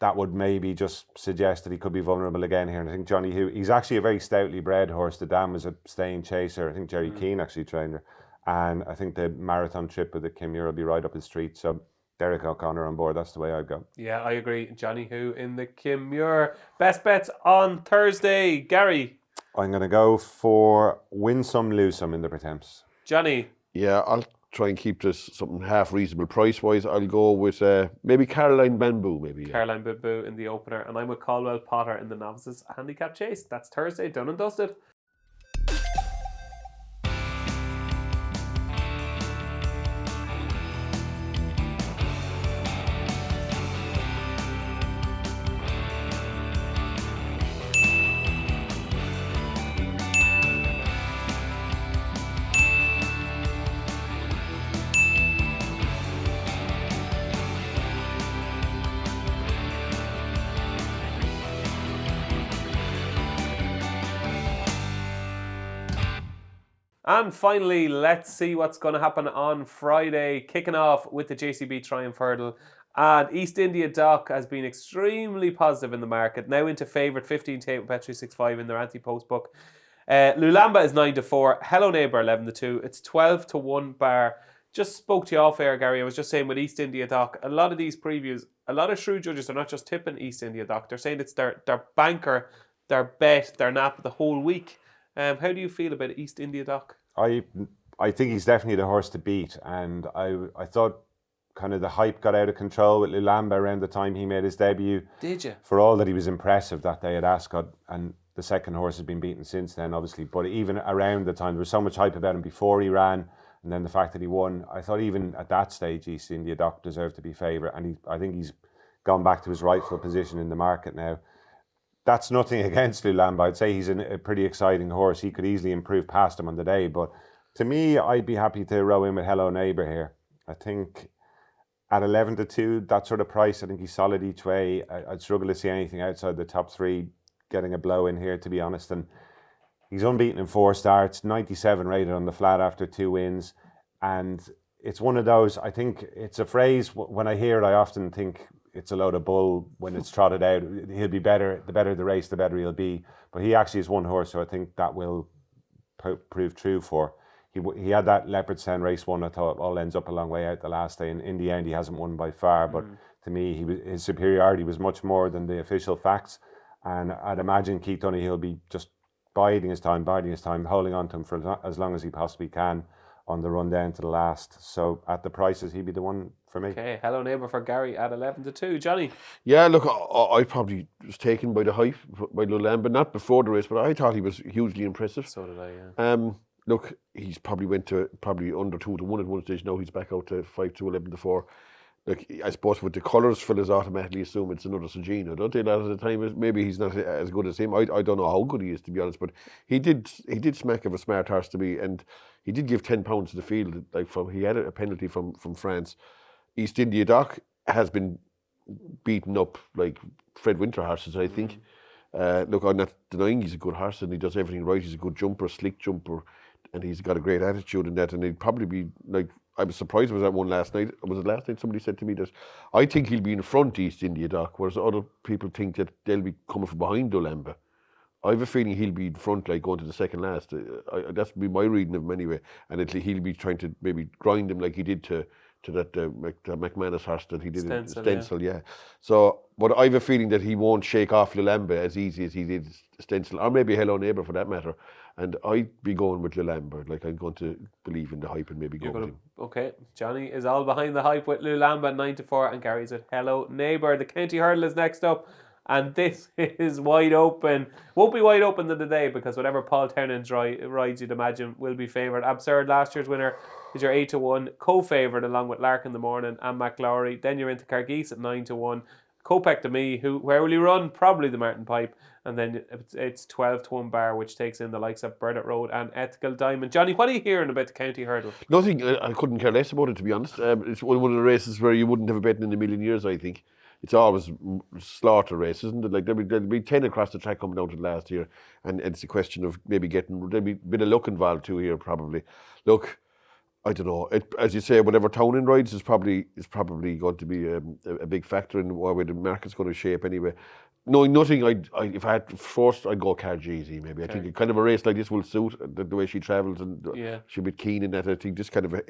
That would maybe just suggest that he could be vulnerable again here. And I think Johnny Who, he's actually a very stoutly bred horse. The dam was a staying chaser. I think Jerry Keane actually trained her. And I think the marathon trip with the Kim Muir will be right up his street. So Derek O'Connor on board, that's the way I'd go. Yeah, I agree. Johnny Who in the Kim Muir. Best bets on Thursday. Gary? I'm going to go for win some, lose some in the Pretemps. Johnny? Yeah, I'll try and keep this something half reasonable price-wise. I'll go with maybe Caroline Bamboo, maybe. Yeah. Caroline Bamboo in the opener. And I'm with Caldwell Potter in the novices handicap chase. That's Thursday, done and dusted. And finally, let's see what's going to happen on Friday, kicking off with the JCB Triumph Hurdle. And East India Dock has been extremely positive in the market, now into favourite 15-8 with Bet365 in their ante-post book. Lulamba is 9-4, Hello Neighbour 11-2, it's 12-1 bar. Just spoke to you off air, Gary. I was just saying with East India Dock, a lot of these previews, a lot of shrewd judges are not just tipping East India Dock, they're saying it's their banker, their bet, their nap the whole week. How do you feel about East India Dock? I think he's definitely the horse to beat, and I thought kind of the hype got out of control with Lulamba around the time he made his debut. Did you? For all that he was impressive that day at Ascot, and the second horse has been beaten since then, obviously. But even around the time, there was so much hype about him before he ran, and then the fact that he won. I thought even at that stage, East India Dock deserved to be favourite, and I think he's gone back to his rightful position in the market now. That's nothing against Lulamba. I'd say he's a pretty exciting horse. He could easily improve past him on the day, but to me, I'd be happy to row in with Hello Neighbour here. I think at 11-2, that sort of price, I think he's solid each way. I'd struggle to see anything outside the top three getting a blow in here, to be honest. And he's unbeaten in 4 starts, 97 rated on the flat after 2 wins. And it's one of those, I think it's a phrase, when I hear it, I often think it's a load of bull when it's trotted out. He'll be better, the better the race, the better he'll be. But he actually is one horse, so I think that will prove true for. He had that Leopard's Town race one. I thought all ends up a long way out the last day, and in the end he hasn't won by far. But to me, his superiority was much more than the official facts, and I'd imagine Keith Donoghue will be just biding his time, holding on to him for as long as he possibly can on the run down to the last. So at the prices, he'd be the one for me. Okay, Hello Neighbour for Gary at 11-2. Johnny? Yeah, look, I probably was taken by the hype by Lulamba, not before the race, but I thought he was hugely impressive. So did I, yeah. Look, he's probably went to under 2-1 at one stage. Now he's back out to 5-2, 11-4. Look, I suppose with the colours, fellas automatically assume it's another Sagino, don't they? A lot of the time, maybe he's not as good as him. I don't know how good he is, to be honest, but he did smack of a smart horse to me, and he did give £10 to the field. He had a penalty from France. East India Dock has been beaten up like Fred Winter horses, I think. Look, I'm not denying he's a good horse and he does everything right. He's a good jumper, slick jumper, and he's got a great attitude in that. And he'd probably be like, I was surprised I was at one last night. Was it last night? Somebody said to me that I think he'll be in front East India Dock, whereas other people think that they'll be coming from behind Lulamba. I have a feeling he'll be in front, like going to the second last. That's be my reading of him anyway. And he'll be trying to maybe grind him like he did to that McManus horse that he did in Stencil, yeah. So, but I have a feeling that he won't shake off Lulamba as easy as he did Stencil, or maybe Hello Neighbour for that matter. And I'd be going with Lulamba. Like, I'm going to believe in the hype and maybe go with him. Okay, Johnny is all behind the hype with Lulamba 9-4, and Gary's with Hello Neighbour. The County Hurdle is next up, and this is wide open. Won't be wide open the day because whatever Paul Townend's rides, you'd imagine, will be favoured. Absurd, last year's winner, is your 8-1, co-favoured along with Lark in the Morning and McLaury. Then you're into Cargeese at 9-1. Kopek to me, where will he run? Probably the Martin Pipe. And then it's 12-1 bar, which takes in the likes of Burdett Road and Ethical Diamond. Johnny, what are you hearing about the County Hurdle? Nothing. I couldn't care less about it, to be honest. It's one of the races where you wouldn't have a bet in a million years, I think. It's always slaughter race, isn't it? Like there'll be 10 across the track coming down to last year, and it's a question of maybe there'll be a bit of luck involved too here, probably. Look, I don't know. As you say, whatever Townend rides is probably going to be a big factor in where the market's going to shape anyway. Knowing nothing, if I had forced, I'd go Cargeese maybe. I think kind of a race like this will suit the way she travels, and she'll be keen in that. I think this kind of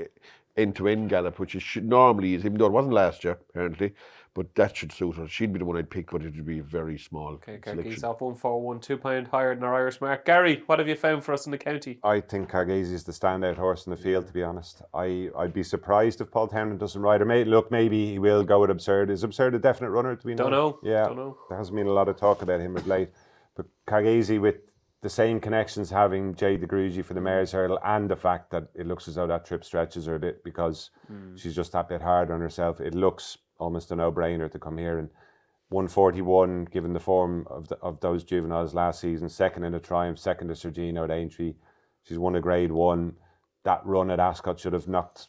end-to-end gallop, which normally is, even though it wasn't last year, apparently, but that should suit her. She'd be the one I'd pick, but it would be a very small selection. Cargeese off 141, £2 higher than our Irish mark. Gary, what have you found for us in the county? I think Cargeese is the standout horse in the field, to be honest. I'd be surprised if Paul Townend doesn't ride her. Maybe he will go with Absurd. Is Absurd a definite runner, to be known? Don't know. Yeah, don't know. There hasn't been a lot of talk about him of late. But Cargeese, with the same connections, having Jade de Grugy for the Mayor's Hurdle, and the fact that it looks as though that trip stretches her a bit because she's just that bit hard on herself, it looks almost a no-brainer to come here. And 141, given the form of those juveniles last season, second in a Triumph, second to Sergino at Aintree. She's won a Grade 1. That run at Ascot should have knocked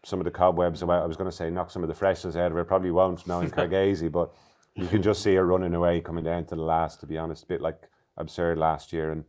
some of the cobwebs away. I was going to say knock some of the freshness out of her. Probably won't now in Cargeese, but you can just see her running away coming down to the last, to be honest. A bit like Absurd last year. And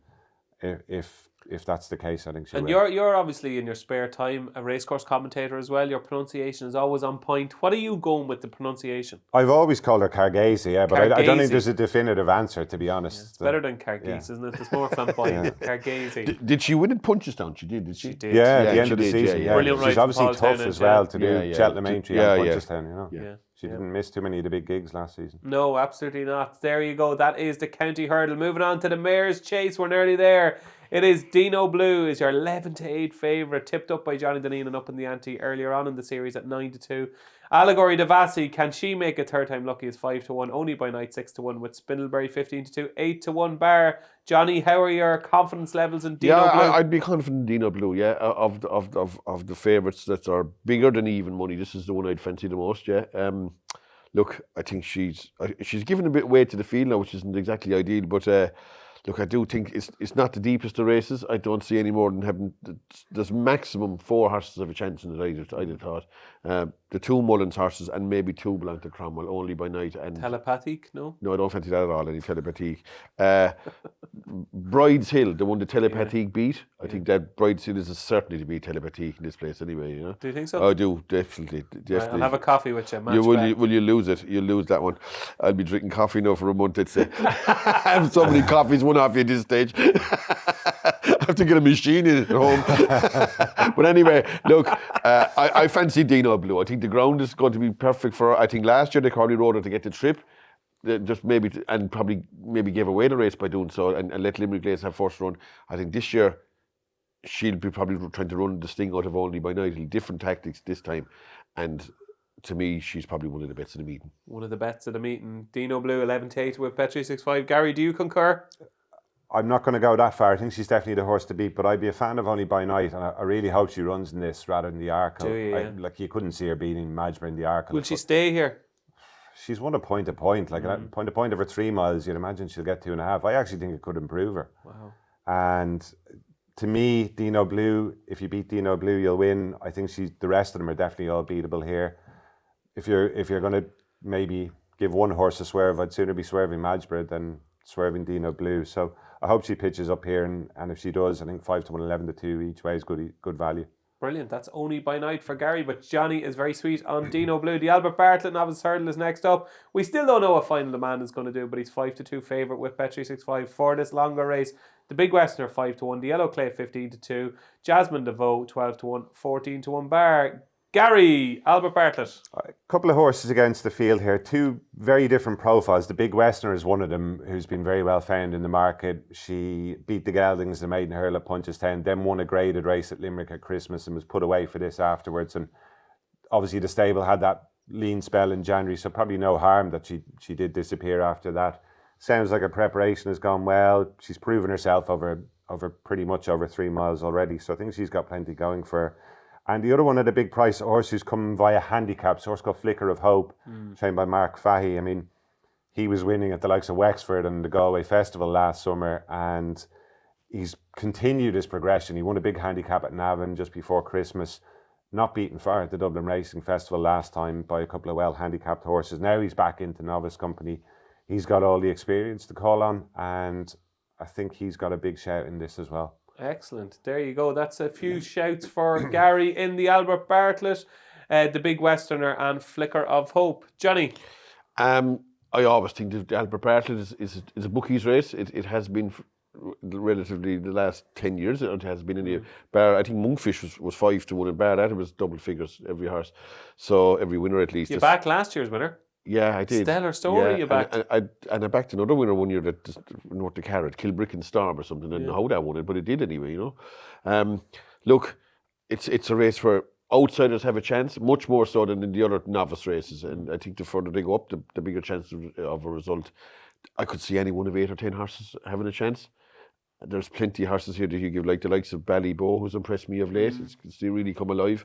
if that's the case, I think she And will. you're obviously in your spare time a racecourse commentator as well. Your pronunciation is always on point. What are you going with the pronunciation? I've always called her Cargesi, yeah, but I don't Cargesi. think there's a definitive answer, to be honest. It's better than Cargese, isn't it? It's more flamboyant. Cargese. Did she win at Punchestown? She did She she? did. Yeah, at Yeah, the end she of the did, season. yeah. Brilliant She's ride from obviously Paul tough Townend, as well to Yeah, do yeah. Cheltenham Aintree Yeah, and yeah. Punchestown, you know. Yeah. She didn't miss too many of the big gigs last season. No, absolutely not. There you go. That is the county hurdle. Moving on to the Mayor's Chase. We're nearly there. It is Dino Blue is your 11-8 favourite, tipped up by Johnny Dineen and Upping The Ante earlier on in the series at 9-2. Allegory Devassi, can she make it third time lucky, is 5-1, only by night 6-1, with Spindleberry 15-2, 8-1 bar. Johnny, how are your confidence levels in Dino Blue? I'd be confident in Dino Blue, yeah. Of the favourites that are bigger than even money, this is the one I'd fancy the most, yeah. Look, I think she's given a bit of weight to the field now, which isn't exactly ideal, but look, I do think it's not the deepest of races. I don't see any more than having, there's maximum 4 horses have a chance in it, I'd have thought. The 2 Mullins horses and maybe 2 Blanc de Cromwell, only by night. And Telepathic, no? no, I don't fancy that at all, any Telepathique. Bride's Hill, the one the Telepathique beat, I think that Bride's Hill is a certainty to beat Telepathique in this place anyway, you know. Do you think so? I do, definitely. Right, I'll have a coffee with you. Will you lose it? You'll lose that one. I'll be drinking coffee now for a month, I'd say. I have so many coffees, one off you at this stage. I have to get a machine in at home. But anyway, look, I fancy Dino Blue. I think the ground is going to be perfect for her. I think last year they probably rode her to get the trip. Just maybe, and probably maybe gave away the race by doing so and let Limerick Lace have first run. I think this year she'll be probably trying to run the sting out of Only by Night. Different tactics this time. And to me, she's probably one of the bets of the meeting. One of the bets of the meeting. Dino Blue, 11-8 with Bet365. Gary, do you concur? I'm not going to go that far. I think she's definitely the horse to beat, but I'd be a fan of Only by Night, and I really hope she runs in this rather than the Arkle. Do you, yeah? Like, you couldn't see her beating Majmer in the Arkle. Will she stay here? She's won a point to point. Like, a point to point over 3 miles, you'd imagine she'll get 2.5. I actually think it could improve her. Wow. And to me, Dino Blue, if you beat Dino Blue, you'll win. I think the rest of them are definitely all beatable here. If you're going to maybe give one horse a swerve, I'd sooner be swerving Majmer than swerving Dino Blue. So I hope she pitches up here, and if she does, I think 5-1, 11-2 each way is good value. Brilliant. That's Only by Night for Gary, but Johnny is very sweet on Dino Blue. The Albert Bartlett Novice Hurdle is next up. We still don't know what Final Demand is going to do, but he's 5-2 favourite with Bet365 for this longer race. The Big Westerner 5-1, the Yellow Clay 15-2, Jasmine DeVoe 12-1, 14-1 bar. Gary, Albert Bartlett. A couple of horses against the field here. 2 very different profiles. The Big Westerner is one of them, who's been very well found in the market. She beat the Geldings, the Maiden Hurl at Punchestown, then won a graded race at Limerick at Christmas and was put away for this afterwards. And obviously the stable had that lean spell in January, so probably no harm that she did disappear after that. Sounds like her preparation has gone well. She's proven herself over pretty much over 3 miles already, so I think she's got plenty going for her. And the other one at a big price, a horse who's come via handicaps, a horse called Flicker of Hope, trained by Mark Fahey. I mean, he was winning at the likes of Wexford and the Galway Festival last summer, and he's continued his progression. He won a big handicap at Navan just before Christmas, not beaten far at the Dublin Racing Festival last time by a couple of well-handicapped horses. Now he's back into novice company. He's got all the experience to call on, and I think he's got a big shout in this as well. Excellent. There you go. That's a few shouts for Gary in the Albert Bartlett, the Big Westerner and Flicker of Hope. Johnny? I always think the Albert Bartlett is a bookies race. It has been relatively the last 10 years. It has been in the bar. I think Monkfish was 5-1 in bar. That was double figures every horse. So every winner at least. You backed last year's winner? Yeah, I did. Stellar story you backed. And I backed another winner one year that just North the Carrot, Kilbrick and Storm or something. I don't know how that won it, but it did anyway, you know. Look, it's a race where outsiders have a chance, much more so than in the other novice races. And I think the further they go up, the bigger chance of a result. I could see any one of 8 or 10 horses having a chance. There's plenty of horses here that you give, like the likes of Ballybow, who's impressed me of late. They really come alive.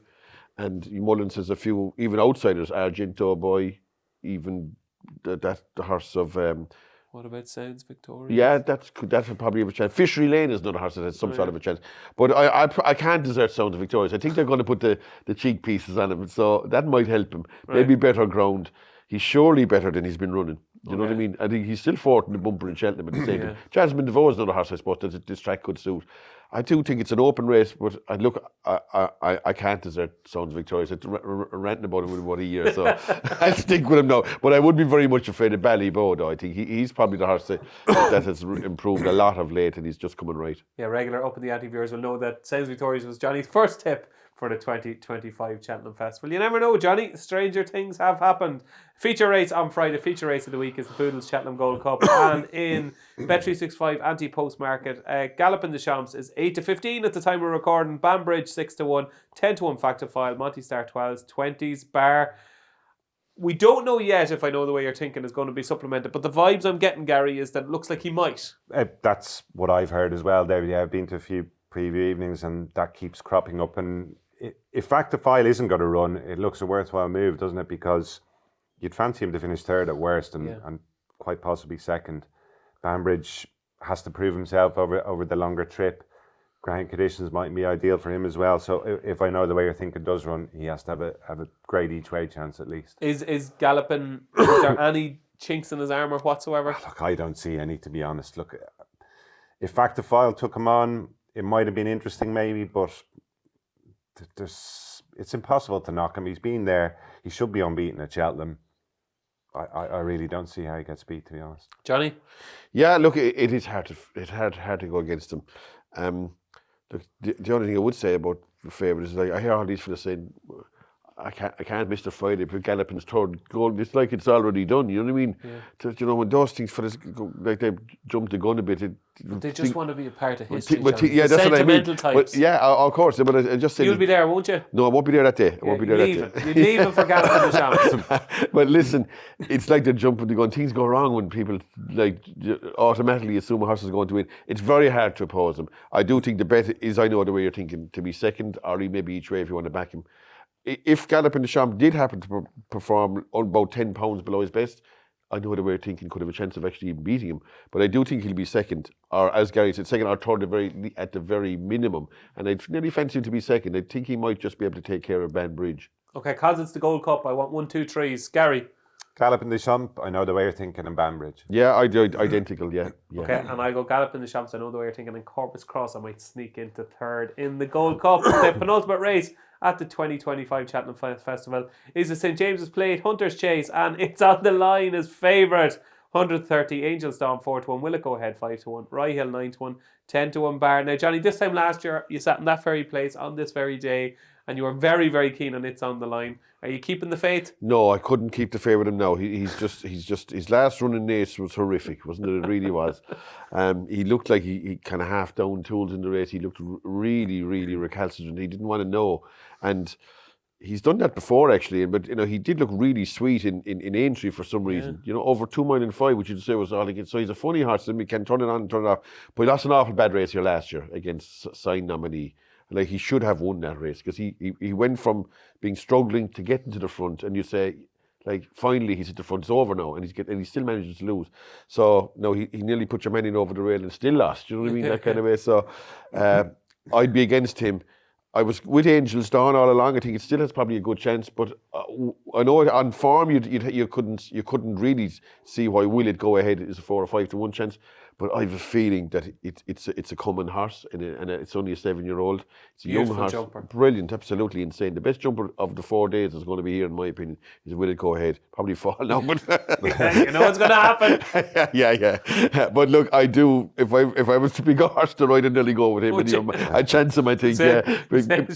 And Mullins has a few, even outsiders, Argento Boy, even the horse of... what about Sounds Victoria? Yeah, that would probably have a chance. Fishery Lane is another horse that has some sort of a chance. But I can't desert Sounds of Victoria. I think they're going to put the cheek pieces on him, so that might help him. Maybe better ground. he's surely better than he's been running. You know what I mean? I think he's still fourth in the bumper in Cheltenham at the same time. Jasmine DeVoe is another horse, I suppose, that this track could suit. I do think it's an open race, but I can't desert Sons Victorious. I'm ranting about him in about a year, so I'll stick with him now. But I would be very much afraid of Ballyboe, though. I think he's probably the horse that has improved a lot of late, and he's just coming right. Yeah, regular Up in the Ante viewers will know that Sons Victorious was Johnny's first tip for the 2025 Cheltenham Festival. You never know, Johnny. Stranger things have happened. Feature race on Friday. Feature race of the week is the Poodles Cheltenham Gold Cup. And in Bet365 ante-post market, Galloping the Champs is 8-15 at the time we're recording. Banbridge 6-1, 10-1 Factifile, Monty Star 12s, 20s, Bar. We don't know yet if I know the way you're thinking is going to be supplemented, but the vibes I'm getting, Gary, is that it looks like he might. That's what I've heard as well, David. Yeah, I've been to a few preview evenings and that keeps cropping up. And if Factifile isn't going to run, it looks a worthwhile move, doesn't it? Because you'd fancy him to finish third at worst and quite possibly second. Banbridge has to prove himself over the longer trip. Ground conditions might be ideal for him as well. So if I know the way you're thinking does run, he has to have a great each way chance at least. Is Galloping, is there any chinks in his armour whatsoever? Look, I don't see any, to be honest. Look, if Factifile took him on, it might have been interesting maybe, but it's impossible to knock him. He's been there. He should be unbeaten at Cheltenham. I really don't see how he gets beat, to be honest. Johnny? Yeah, look, it is hard to go against him. Look, the only thing I would say about the favourite is, like, I hear all these fellas saying, I can't miss the Friday for Galloping's third goal. It's like it's already done. You know what I mean? Yeah. You know, when those things like they jump the gun a bit. They just want to be a part of history. Yeah, that's what I mean. Types. But, yeah, of course. But I just say you'll be there, won't you? No, I won't be there that day. I won't be there that day. You leave it for Galloping the Champs. But listen, it's like they're jumping the gun. Things go wrong when people like automatically assume a horse is going to win. It's very hard to oppose them. I do think the bet is, I know the way you're thinking, to be second, or maybe each way if you want to back him. If Galloping the Champ did happen to perform on about 10 pounds below his best, I know the way you're thinking could have a chance of actually even beating him. But I do think he'll be second, or as Gary said, second or third at the very minimum. And I'd nearly fancy him to be second. I think he might just be able to take care of Banbridge. Okay, because it's the Gold Cup, I want 1, 2, 3s. Gary? Galloping the Champ, I know the way you're thinking, in Banbridge. Yeah, identical, yeah. Okay, and I go Galloping the Champs, I know the way you're thinking, in Corpus Cross, I might sneak into third in the Gold Cup. The penultimate race at the 2025 Cheltenham Festival is the St James's Plate Hunter's Chase, and it's on the line as favourite. 130, Angels Dawn 4-1, Will It Go Ahead 5-1, Rye Hill 9-1, 10-1 Bar. Now, Johnny, this time last year you sat in that very place on this very day, and you were very, very keen on It's on the Line. Are you keeping the faith? No, I couldn't keep the faith with him now. He's just his last run in Nace was horrific, wasn't it? It really was. He looked like he kind of half down tools in the race. He looked really, really recalcitrant. He didn't want to know, and he's done that before actually. But you know, he did look really sweet in Aintree for some reason. You know, over 2 mile and 5, which you'd say was all against. So he's a funny horse, and he can turn it on and turn it off. But he lost an awful bad race here last year against Sign Nominee. Like, he should have won that race, because he went from being struggling to getting to the front, and you say, like, finally he's at the front, it's over now, and he still manages to lose. So no, he nearly put your man in over the rail and still lost. You know what I mean? That kind of way. So I'd be against him. I was with Angels Dawn all along. I think it still has probably a good chance, but I know on form you couldn't really see why Will It Go Ahead is a 4 or 5-1 chance. But I have a feeling that it's a common horse, and it's only a 7-year-old. It's a young horse, jumper. Brilliant, absolutely insane. The best jumper of the 4 days is going to be here, in my opinion. Is Will It Go Ahead? Probably fall now, but you know what's going to happen. yeah. But look, I do. If I was to pick a horse to ride, I'd nearly go with him. I'd chance him, I think.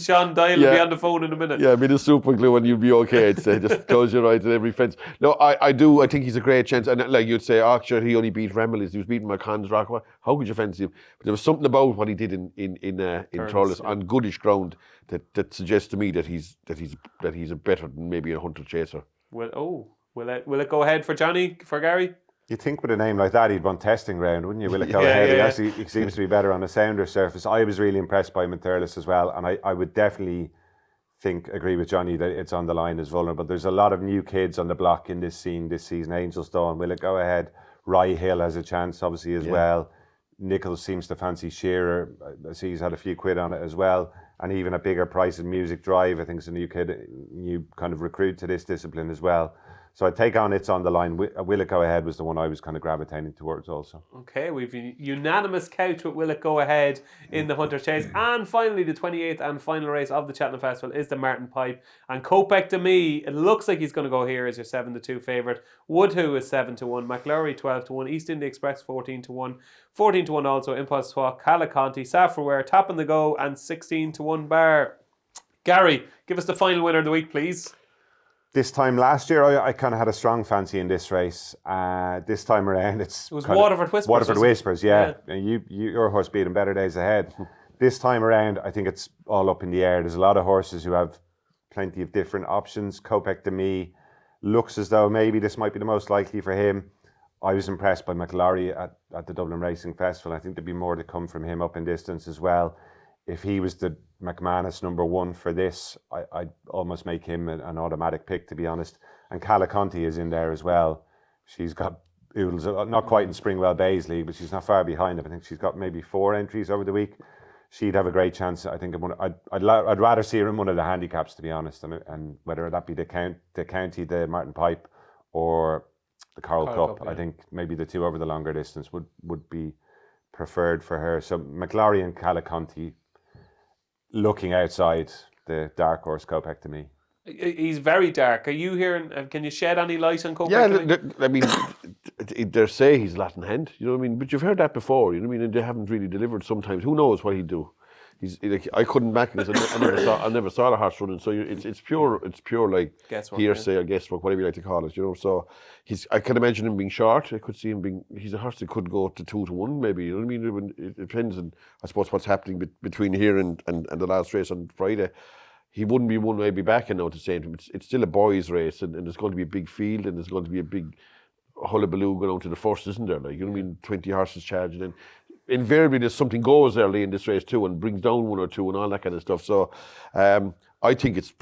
Sean Dial will be on the phone in a minute. Yeah, be the super glue, and you'll be okay. I'd say just close your eyes at every fence. No, I do. I think he's a great chance. And like you'd say, sure, he only beat Remilly's. He was beating Rock. How could you fancy him? But there was something about what he did in Thurles on goodish ground that suggests to me that he's a better than maybe a Hunter Chaser. Will it go ahead for Johnny, for Gary? You'd think with a name like that he'd want testing ground, wouldn't you? Will It Go Ahead? He seems to be better on a sounder surface. I was really impressed by him in Thurles as well, and I would definitely agree with Johnny that It's on the Line is vulnerable. There's a lot of new kids on the block in this season. Angels Dawn, Will It Go Ahead? Rye Hill has a chance, obviously, as well. Nichols seems to fancy Shearer. I see he's had a few quid on it as well. And even a bigger price in Music Drive. I think it's a new kind of recruit to this discipline as well. So I'd take on It's on the Line. Will It Go Ahead was the one I was kind of gravitating towards also. Okay, we've a unanimous couch with Will It Go Ahead in the Hunter's Chase. And finally, the 28th and final race of the Cheltenham Festival is the Martin Pipe. And Kopek to me, it looks like he's going to go here as your 7-2 favourite. Woodhoo is 7-1. McLaury 12-1. East India Express 14-1. 14-1 also. Impulse Swap, Calaconti, Saffroware, Tap on the Go, and 16-1 Bar. Gary, give us the final winner of the week, please. This time last year, I kind of had a strong fancy in this race. This time around, it was Waterford Whispers. Waterford Whispers, yeah. Your horse beat him, Better Days Ahead. This time around, I think it's all up in the air. There's a lot of horses who have plenty of different options. Kopek to me looks as though maybe this might be the most likely for him. I was impressed by McLaury at the Dublin Racing Festival. I think there'd be more to come from him up in distance as well. If he was the McManus number one for this, I'd almost make him an automatic pick, to be honest. And Calaconti is in there as well. She's got oodles, not quite in Springwell Bays League, but she's not far behind him. I think she's got maybe 4 entries over the week. She'd have a great chance. I think I'd rather see her in one of the handicaps, to be honest, and whether that be the county, the Martin Pipe, or the Coral Cup. Yeah. I think maybe the two over the longer distance would be preferred for her. So McLaury and Calaconti, looking outside the dark horse Kopek to me. He's very dark. Are you hearing? Can you shed any light on Kopek? Yeah, I mean, they say he's Latin hand. You know what I mean? But you've heard that before. You know what I mean? And they haven't really delivered. Sometimes, who knows what he'd do? He's like, I couldn't back him because I never saw the horse running. So it's pure like guesswork, hearsay or guesswork, whatever you like to call it. You know, so I can imagine him being short. I could see him being. He's a horse that could go to 2-1, maybe. You know what I mean? It depends on, I suppose, what's happening between here and the last race on Friday. He wouldn't be one way back, and now to say it's still a boys' race, and there's going to be a big field, and there's going to be a big hullabaloo going on to the first, isn't there? Like, you know what I mean? 20 horses charging in. Invariably, there's something goes early in this race too, and brings down 1 or 2 and all that kind of stuff. So, I think it's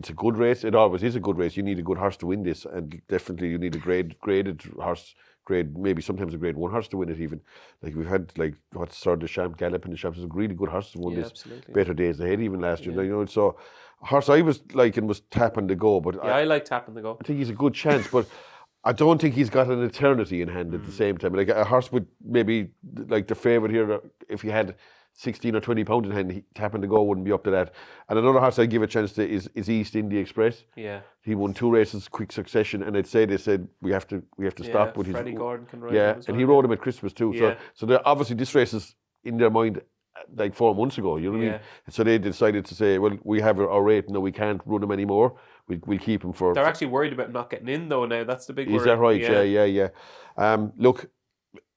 a good race. It always is a good race. You need a good horse to win this, and definitely you need a graded horse. Maybe sometimes a grade 1 horse to win it even. Like we've had Sir de Champ Gallop in the Champs, is a really good horse to win this. Absolutely. Better Days Ahead even last year. You know, so a horse I was liking was Tap on the Go, but I like Tap on the Go. I think he's a good chance, but I don't think he's got an eternity in hand at the same time. Like a horse would maybe, like the favourite here, if he had 16 or 20 pounds in hand, Tap on the Go wouldn't be up to that. And another horse I'd give a chance to is East India Express. Yeah. He won 2 races, quick succession, and they said we have to stop with Freddie his. Gordon can ride him as well. And he rode him at Christmas too. Yeah. So obviously this race is in their mind like 4 months ago. You know what I mean? So they decided to say, well, we have our rate, no, we can't run him anymore. We'll keep him for. They're actually worried about not getting in though now. That's the big worry. Is that right? Yeah. Look,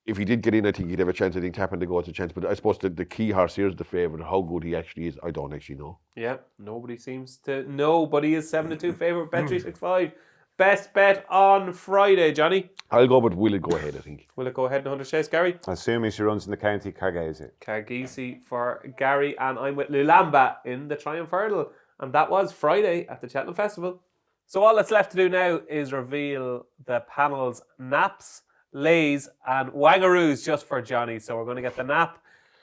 if he did get in, I think he'd have a chance. I think Tap on the Go has a chance. But I suppose the key horse here is the favourite. How good he actually is, I don't actually know. Yeah, nobody seems to know, but he is 7-2 favourite. Bet365. Best bet on Friday, Johnny. I'll go with Will It Go Ahead, I think. Will It Go Ahead in 100 Chase, Gary? Assuming she runs in the county Cargese. Cargese for Gary, and I'm with Lulamba in the Triumph Hurdle. And that was Friday at the Cheltenham Festival. So all that's left to do now is reveal the panel's naps, lays, and wangaroos just for Johnny. So we're going to get the nap,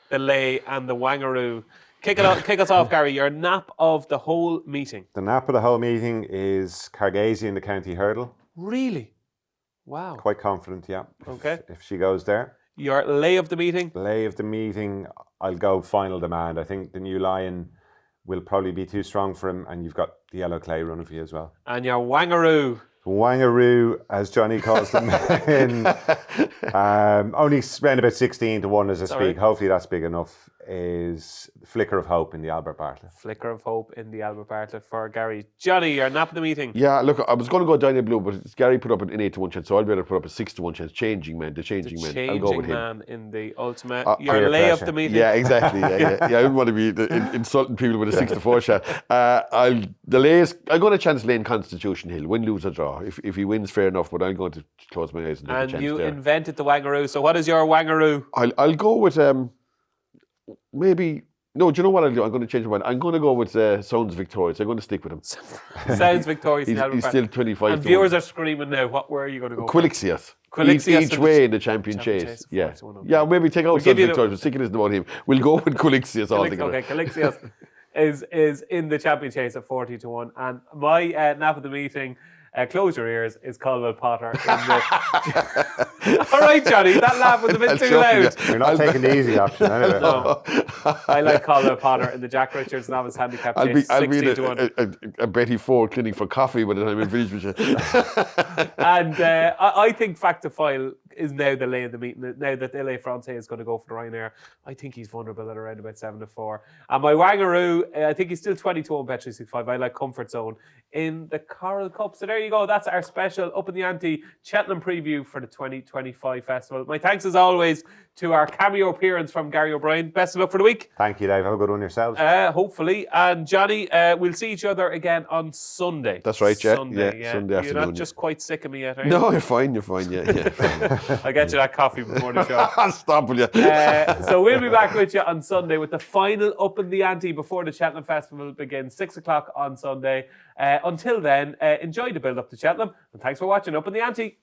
the lay, and the wangaroo. Kick us off, Gary. Your nap of the whole meeting. The nap of the whole meeting is Cargese in the county hurdle. Really? Wow. Quite confident, yeah. Okay. If she goes there. Your lay of the meeting? Lay of the meeting, I'll go Final Demand. I think the New Lion will probably be too strong for him, and you've got the Yellow Clay running for you as well. And your wangaroo? Wangaroo, as Johnny calls them, only around about 16-1 as I speak. Right. Hopefully that's big enough. Is Flicker of Hope in the Albert Bartlett. Flicker of Hope in the Albert Bartlett for Gary. Johnny, your nap of the meeting. Yeah, look, I was going to go Daniel Blue, but Gary put up an 8-1 chance, so I'll be able to put up a 6-1 chance. The changing man. I'll go with him. Man in the ultimate. Your lay of the meeting. Yeah, exactly. Yeah. I wouldn't want to be insulting people with a 6-4 shot. The lays, I'm going to chance Lane Constitution Hill. Win, lose or draw. If he wins, fair enough, but I'm going to close my eyes and take a chance there. And you invented the wangaroo, so what is your wangaroo? I'll go with maybe. No, do you know what I'll do? I'm going to change my mind. I'm going to go with Sounds Victorious. I'm going to stick with him. Sounds Victorious. He's still 25. And viewers are screaming now. Where are you going to go? Quilixius. Each way in the champion chase. Yeah. Yeah, maybe take out Sounds Victorious. We're sick of this about him. We'll go with Quilixius altogether. Okay, Quilixius is in the champion chase at 40-1. And my nap of the meeting, Close your ears is Caldwell Potter. All right, Johnny, that laugh was a bit too loud. You're not taking the easy option anyway. No. I like Caldwell Potter in the Jack Richards novice handicap chase, I'll be 16 to 1. a Betty Ford clinic for coffee by the time I'm finished with you. And I think Factifile is now the lay of the meeting. Now that LA Fronte is going to go for the Ryanair, I think he's vulnerable at around about 7 to 4. And my Wangaroo, I think he's still 22 on Bet365. I like Comfort Zone in the Coral Cup. So there you go. That's our special Up in the Ante Cheltenham preview for the 2025 festival. My thanks as always to our cameo appearance from Gary O'Brien. Best of luck for the week. Thank you, Dave. Have a good one yourselves. Hopefully. And Johnny, we'll see each other again on Sunday. That's right, yeah. Sunday Sunday afternoon. You're not just quite sick of me yet, are you? No, you're fine, yeah. Fine. I'll get you that coffee before the show. I'll stop with you. So we'll be back with you on Sunday with the final Up in the Ante before the Cheltenham Festival begins, 6 o'clock on Sunday. Until then, enjoy the build up to Cheltenham, and thanks for watching Up in the Ante.